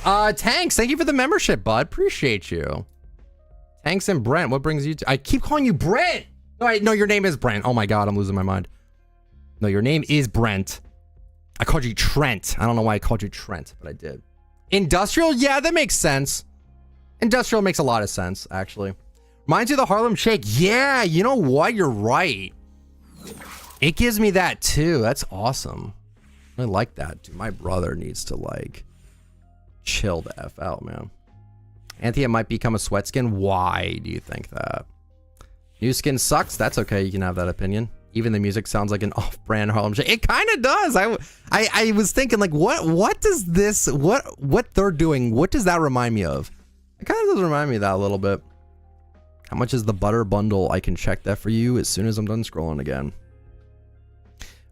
Tanks, thank you for the membership, bud. Appreciate you. Tanks and Brent, what brings you to... I keep calling you Brent. No, your name is Brent. Oh my God, I'm losing my mind. No, your name is Brent. I called you Trent. I don't know why I called you Trent, but I did. Industrial? Yeah, that makes sense. Industrial makes a lot of sense, actually. Reminds you of the Harlem Shake. Yeah, you know what? You're right. It gives me that too. That's awesome. I like that, dude. My brother needs to like chill the F out, man. Anthea might become a sweat skin. Why do you think that? New skin sucks. That's okay. You can have that opinion. Even the music sounds like an off-brand Harlem Shake. It kind of does. I was thinking like, what does this, what they're doing, what does that remind me of? It kind of does remind me of that a little bit. How much is the butter bundle? I can check that for you as soon as I'm done scrolling again.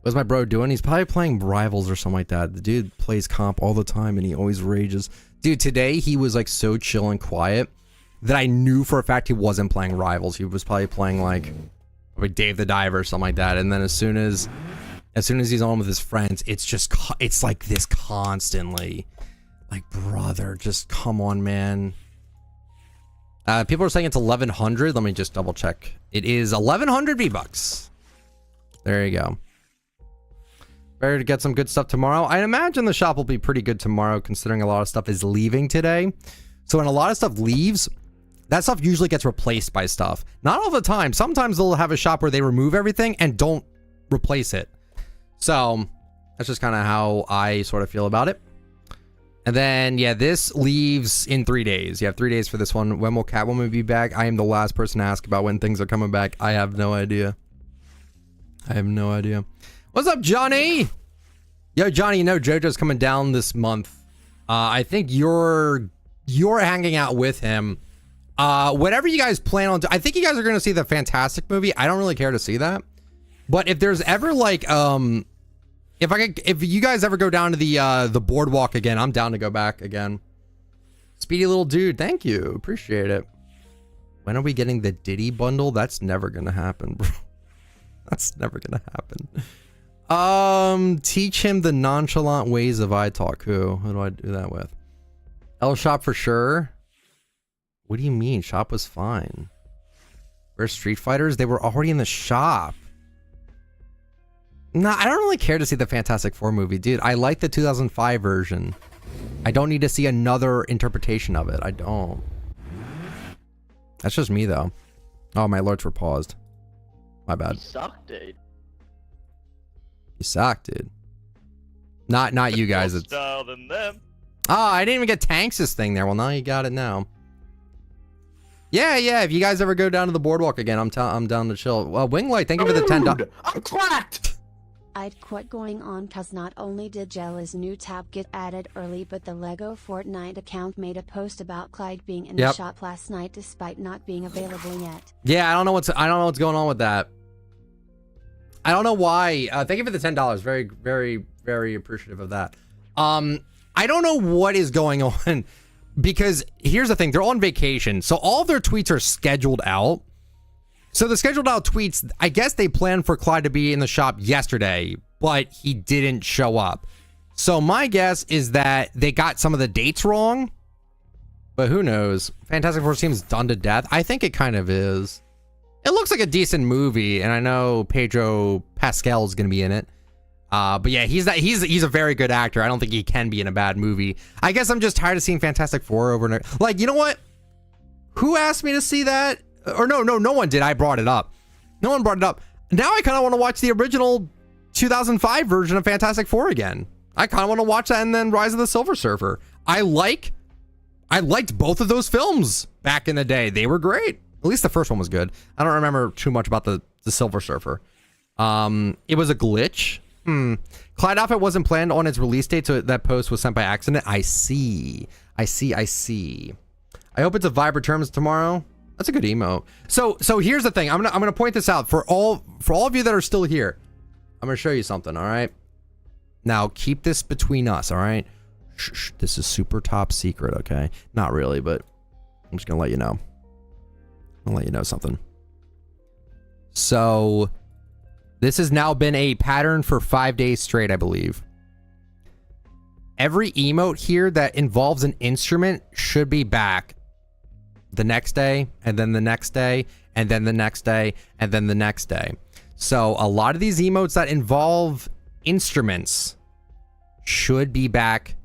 What's my bro doing? He's probably playing Rivals or something like that. The dude plays comp all the time and he always rages. Dude, today he was like so chill and quiet that I knew for a fact he wasn't playing Rivals. He was probably playing like Dave the Diver or something like that. And then as soon as he's on with his friends, it's like this constantly. Like, brother, just come on, man. People are saying it's 1100. Let me just double check. It is 1100 V-Bucks. There you go. Better to get some good stuff tomorrow. I imagine the shop will be pretty good tomorrow considering a lot of stuff is leaving today. So when a lot of stuff leaves, that stuff usually gets replaced by stuff. Not all the time. Sometimes they'll have a shop where they remove everything and don't replace it. So that's just kind of how I sort of feel about it. And then, yeah, this leaves in 3 days. You have 3 days for this one. When will Catwoman be back? I am the last person to ask about when things are coming back. I have no idea. I have no idea. What's up, Johnny? Yo, Johnny, you know JoJo's coming down this month. I think you're hanging out with him. Whatever you guys plan on, I think you guys are going to see the Fantastic movie. I don't really care to see that. But if there's ever like, if you guys ever go down to the boardwalk again, I'm down to go back again. Speedy little dude, thank you, appreciate it. When are we getting the Diddy bundle? That's never gonna happen, bro. That's never gonna happen. Teach him the nonchalant ways of italk. Who do I do that with? L Shop for sure. What do you mean? Shop was fine. Where's Street Fighters? They were already in the shop. Nah, I don't really care to see the Fantastic Four movie, dude. I like the 2005 version. I don't need to see another interpretation of it. I don't. That's just me, though. Oh, my alerts were paused. My bad. You suck, dude. You suck, dude. Not you guys. It's... style than them. Oh, I didn't even get Tanks' thing there. Well, now you got it now. Yeah. If you guys ever go down to the boardwalk again, I'm down to chill. Well, Winglight, thank you for the $10. I'm cracked! I'd quit going on cause not only did Jella's new tab get added early, but the Lego Fortnite account made a post about Clyde being in the shop last night despite not being available yet. Yeah, I don't know what's going on with that. I don't know why. Thank you for the $10. Very, very, very appreciative of that. I don't know what is going on because here's the thing. They're on vacation. So all of their tweets are scheduled out. So the scheduled out tweets, I guess they planned for Clyde to be in the shop yesterday, but he didn't show up. So my guess is that they got some of the dates wrong, but who knows? Fantastic Four seems done to death. I think it kind of is. It looks like a decent movie, and I know Pedro Pascal is going to be in it. But yeah, he's a very good actor. I don't think he can be in a bad movie. I guess I'm just tired of seeing Fantastic Four over and over. Like, you know what? Who asked me to see that? Or no one did. I brought it up. No one brought it up. Now I kind of want to watch the original 2005 version of Fantastic Four again. I kind of want to watch that and then Rise of the Silver Surfer. I liked both of those films back in the day. They were great. At least the first one was good. I don't remember too much about the Silver Surfer. It was a glitch. Clyde outfit wasn't planned on its release date, so that post was sent by accident. I see. I hope it's a Vibe returns tomorrow. That's a good emote. So here's the thing. I'm gonna point this out for all of you that are still here. I'm gonna show you something. All right. Now keep this between us. All right. Shh, this is super top secret. Okay. Not really, but I'm just gonna let you know. I'll let you know something. So this has now been a pattern for 5 days straight, I believe. Every emote here that involves an instrument should be back the next day, and then the next day, and then the next day, and then the next day. So a lot of these emotes that involve instruments should be back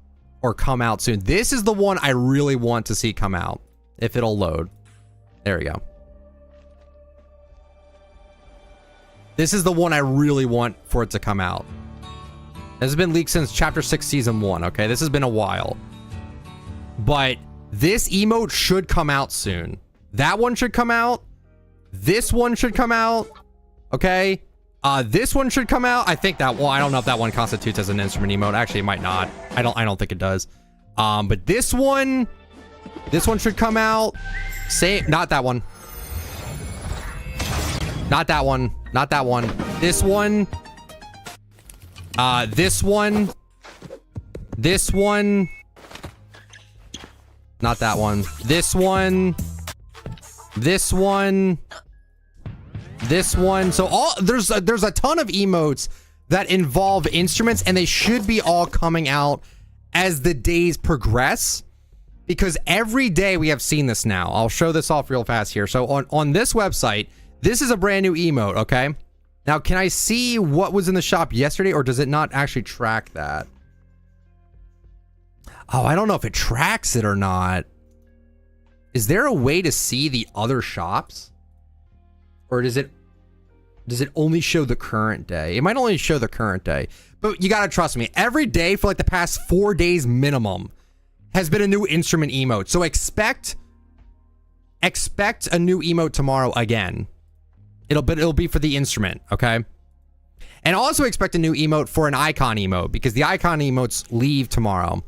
or come out soon. This is the one I really want to see come out, if it'll load. There we go. This is the one I really want for it to come out. This has been leaked since Chapter 6, Season 1, okay? This has been a while. But this emote should come out soon. That one should come out. This one should come out. Okay? This one should come out. I think that, well, I don't know if that one constitutes as an instrument emote. Actually, it might not. I don't think it does. But this one should come out. Not that one. Not that one. Not that one. This one. This one. This one. Not that one. This one. This one. This one. So there's a ton of emotes that involve instruments, and they should be all coming out as the days progress, because every day we have seen this now. I'll show this off real fast here. So on this website, this is a brand new emote, okay? Now, can I see what was in the shop yesterday, or does it not actually track that? Oh, I don't know if it tracks it or not. Is there a way to see the other shops? Or does it only show the current day? It might only show the current day. But you gotta trust me, every day for like the past 4 days minimum has been a new instrument emote. So expect a new emote tomorrow again. It'll be for the instrument, okay? And also expect a new emote for an icon emote, because the icon emotes leave tomorrow.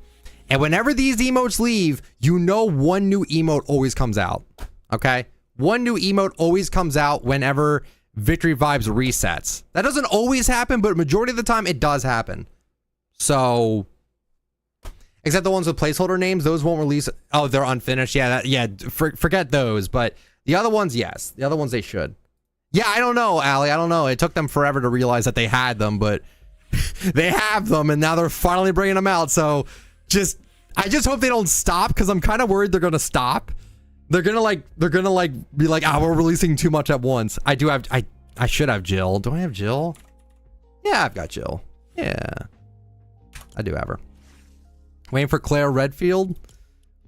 And whenever these emotes leave, you know one new emote always comes out, okay? One new emote always comes out whenever Victory Vibes resets. That doesn't always happen, but majority of the time it does happen. So, except the ones with placeholder names, those won't release. Oh, they're unfinished. Yeah, forget those. But the other ones, yes. The other ones, they should. Yeah, I don't know, Allie. I don't know. It took them forever to realize that they had them, but They have them, and now they're finally bringing them out. So I just hope they don't stop, because I'm kind of worried they're gonna stop. They're gonna be like, oh, we're releasing too much at once. I should have Jill. Do I have Jill? Yeah, I've got Jill. Yeah, I do have her. Waiting for Claire Redfield.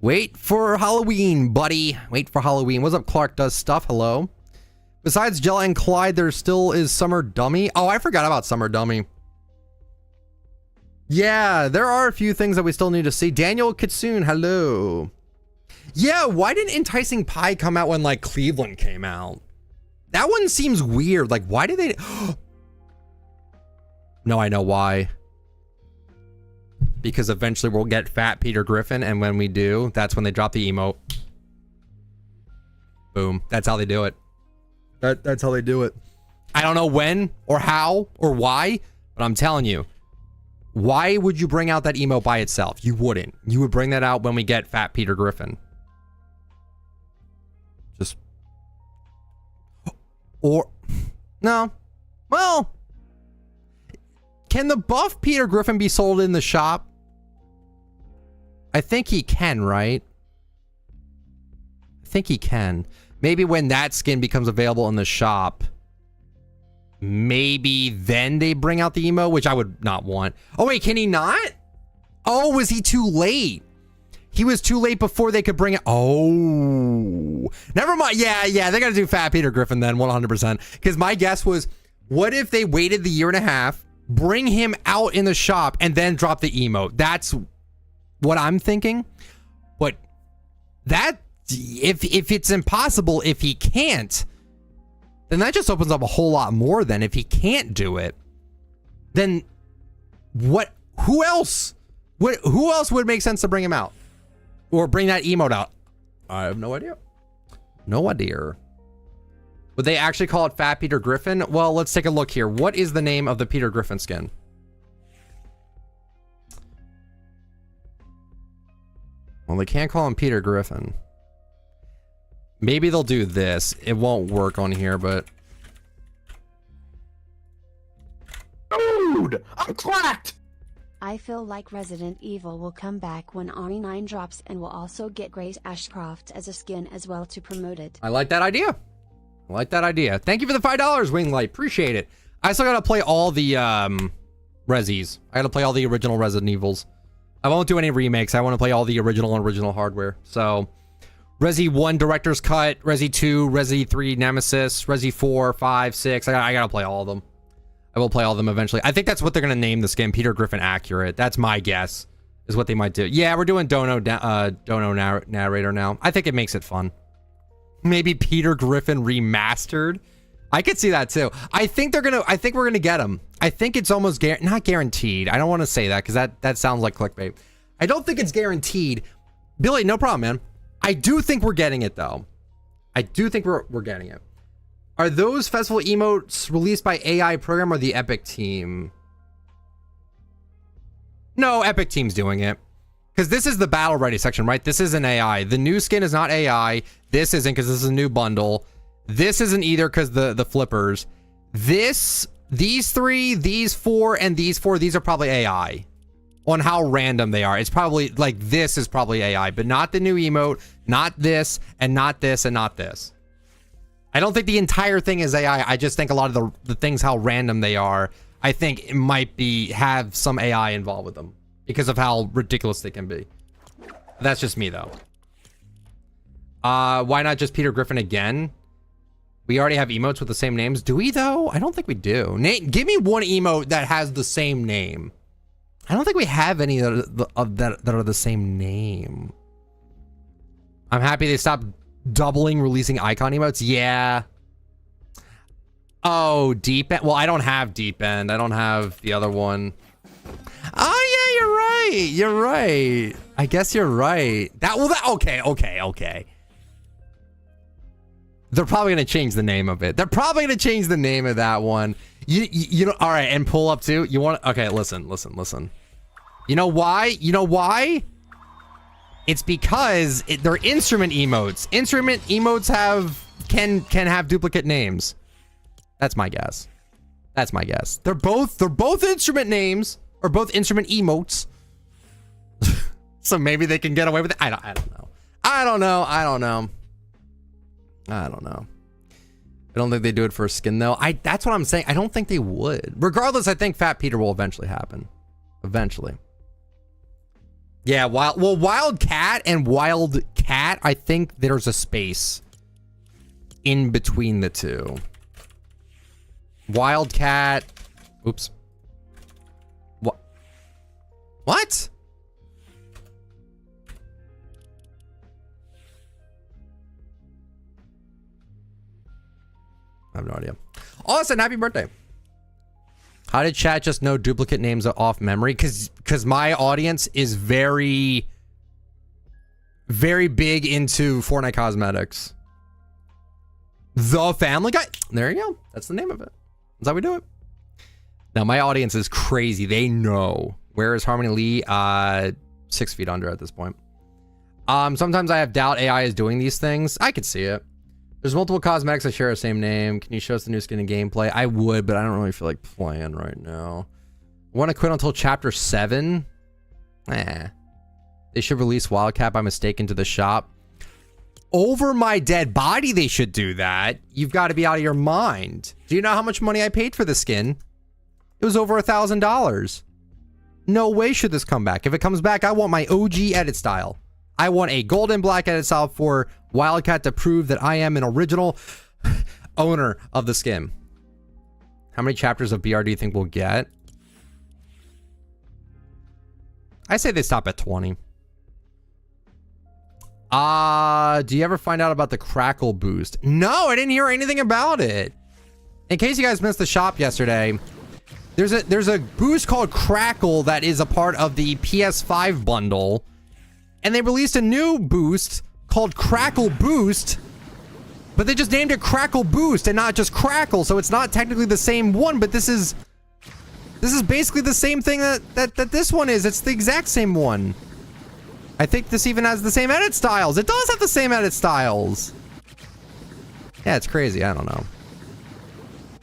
Wait for Halloween, buddy. Wait for Halloween. What's up, Clark Does Stuff? Hello. Besides Jill and Clyde, there still is Summer Dummy. Oh, I forgot about Summer Dummy. Yeah, there are a few things that we still need to see. Daniel Kitsune, hello. Yeah, why didn't Enticing Pie come out when, like, Cleveland came out? That one seems weird. Like, why did they... No, I know why. Because eventually we'll get Fat Peter Griffin, and when we do, that's when they drop the emote. Boom. That's how they do it. That's how they do it. I don't know when, or how, or why, but I'm telling you. Why would you bring out that emote by itself? You wouldn't. You would bring that out when we get Fat Peter Griffin. Just... Or... No. Well... Can the buff Peter Griffin be sold in the shop? I think he can, right? I think he can. Maybe when that skin becomes available in the shop, maybe then they bring out the emo, which I would not want. Oh, wait, can he not? Oh, was he too late? He was too late before they could bring it. Oh, never mind. Yeah, they got to do Fat Peter Griffin then, 100%. Because my guess was, what if they waited the year and a half, bring him out in the shop, and then drop the emote? That's what I'm thinking. But that, if it's impossible, if he can't, then that just opens up a whole lot more. Then if he can't do it, then what? Who else would make sense to bring him out or bring that emote out? I have no idea. No idea. Would they actually call it Fat Peter Griffin? Well, let's take a look here. What is the name of the Peter Griffin skin? Well, they can't call him Peter Griffin. Maybe they'll do this. It won't work on here, but... Dude, I'm cracked! I feel like Resident Evil will come back when RE9 drops, and will also get Grace Ashcroft as a skin as well to promote it. I like that idea. I like that idea. Thank you for the $5, Winglight. Appreciate it. I still gotta play all the Resis. I gotta play all the original Resident Evils. I won't do any remakes. I want to play all the original hardware. So, Resi 1 Director's Cut, Resi 2, Resi 3 Nemesis, Resi 4, 5, 6. I gotta play all of them. I will play all of them eventually. I think that's what they're gonna name the skin, Peter Griffin Accurate. That's my guess, is what they might do. Yeah, we're doing Dono narrator now. I think it makes it fun. Maybe Peter Griffin remastered. I could see that too. I think we're gonna get him. I think it's almost not guaranteed. I don't want to say that because that sounds like clickbait. I don't think it's guaranteed. Billy, no problem, man. I do think we're getting it though. I do think we're getting it. Are those festival emotes released by AI program or the Epic team? No, Epic team's doing it. Because this is the battle ready section, right? This isn't AI. The new skin is not AI. This isn't because this is a new bundle. This isn't either because the flippers. These three, these four, and these four, these are probably AI. On how random they are. It's probably, like, this is probably AI, but not the new emote, not this, and not this, and not this. I don't think the entire thing is AI. I just think a lot of the things, how random they are, I think it might have some AI involved with them because of how ridiculous they can be. That's just me, though. Why not just Peter Griffin again? We already have emotes with the same names. Do we, though? I don't think we do. Give me one emote that has the same name. I don't think we have any that are the same name. I'm happy they stopped doubling releasing icon emotes. Yeah. Oh, Deep End. Well, I don't have Deep End. I don't have the other one. Oh, yeah, you're right. You're right. I guess you're right. Okay. They're probably going to change the name of it. They're probably going to change the name of that one. You know, all right, and pull up too. You want, okay, listen. You know why? It's because they're instrument emotes. Instrument emotes can have duplicate names. That's my guess. That's my guess. They're both instrument names or both instrument emotes. So maybe they can get away with it. I don't know. I don't know. I don't think they do it for a skin though. That's what I'm saying. I don't think they would. Regardless, I think Fat Peter will eventually happen. Eventually. Yeah, Wildcat and Wildcat, I think there's a space in between the two. Wildcat. Oops. What? I have no idea. Austin, happy birthday. How did chat just know duplicate names off memory? Because my audience is very, very big into Fortnite cosmetics. The Family Guy. There you go. That's the name of it. That's how we do it. Now, my audience is crazy. They know. Where is Harmony Lee? 6 feet under at this point. Sometimes I have doubt AI is doing these things. I could see it. There's multiple cosmetics that share the same name. Can you show us the new skin and gameplay? I would, but I don't really feel like playing right now. Want to quit until chapter 7? They should release Wildcat by mistake into the shop. Over my dead body, they should do that. You've got to be out of your mind. Do you know how much money I paid for the skin? It was over $1,000. No way should this come back. If it comes back, I want my OG edit style. I want a gold and black edit style for Wildcat to prove that I am an original owner of the skin. How many chapters of BR do you think we'll get? I say they stop at 20. Do you ever find out about the Crackle boost? No, I didn't hear anything about it. In case you guys missed the shop yesterday, there's a boost called Crackle that is a part of the PS5 bundle. And they released a new boost called Crackle Boost, but they just named it Crackle Boost and not just Crackle, so it's not technically the same one, but this is basically the same thing that this one is. It's the exact same one. I think this even has the same edit styles. It does have the same edit styles. Yeah, it's crazy. I don't know.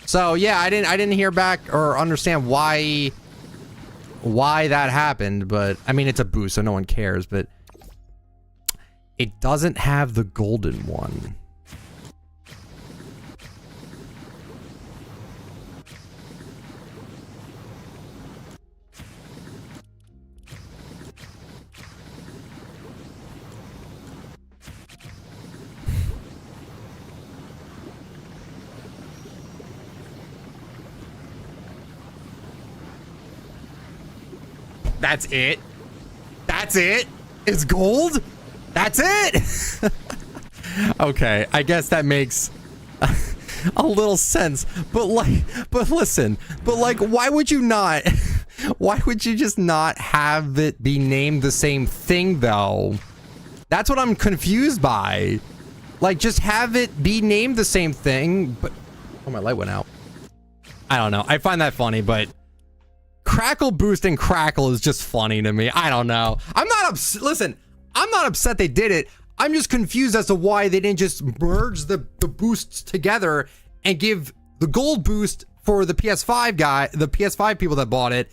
So yeah, I didn't hear back or understand why that happened, but I mean, it's a boost, so no one cares, but it doesn't have the golden one. That's it? That's it? It's gold? That's it? Okay, I guess that makes a little sense. But listen, why would you not? Why would you just not have it be named the same thing though? That's what I'm confused by. Like, just have it be named the same thing, but oh, my light went out. I don't know. I find that funny, but Crackle Boost and Crackle is just funny to me. I don't know. I'm not listen, I'm not upset they did it. I'm just confused as to why they didn't just merge the boosts together and give the gold boost for the PS5 people that bought it,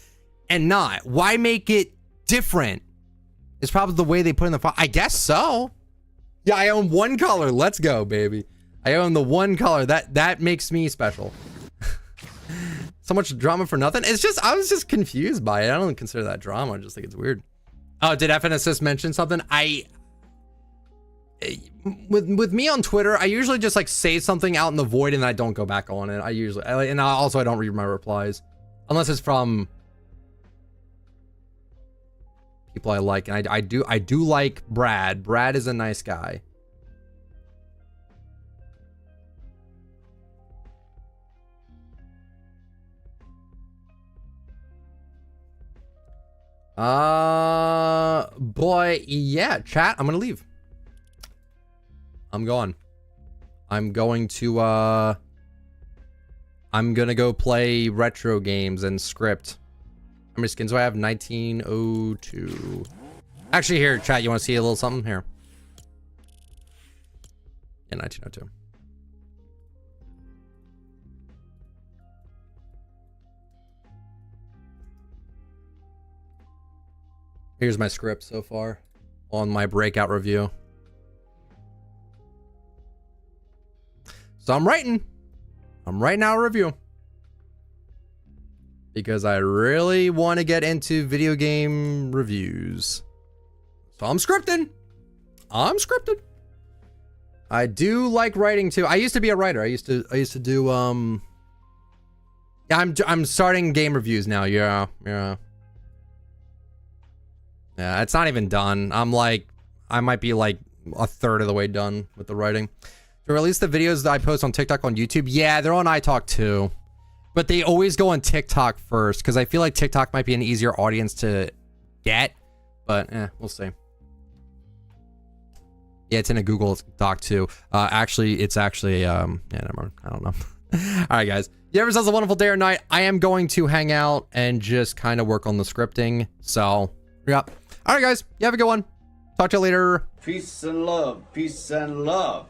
and not. Why make it different? It's probably the way they put in the file. I guess so. Yeah, I own one color. Let's go, baby. I own the one color. That makes me special. So much drama for nothing. It's just, I was just confused by it. I don't consider that drama. I just think it's weird. Oh, did FNSS mention something? With me on Twitter, I usually just like say something out in the void and I don't go back on it. I don't read my replies unless it's from people I like. And I do like Brad. Brad is a nice guy. Boy, yeah, chat, I'm gonna leave. I'm gone. I'm going to, I'm gonna go play retro games and script. How many skins do I have? 1902. Actually, here, chat, you want to see a little something? Here. Yeah, 1902. Here's my script so far on my breakout review. So I'm writing out a review because I really want to get into video game reviews. So I'm scripting. I do like writing too. I used to be a writer. I used to do I'm starting game reviews now. Yeah. Yeah, it's not even done. I might be like a third of the way done with the writing. To release the videos that I post on TikTok on YouTube. Yeah, they're on iTalk too. But they always go on TikTok first because I feel like TikTok might be an easier audience to get. But we'll see. Yeah, it's in a Google Doc too. It's actually yeah, never mind. I don't know. All right, guys. You ever have a wonderful day or night? I am going to hang out and just kind of work on the scripting. So, yeah. All right, guys. You have a good one. Talk to you later. Peace and love. Peace and love.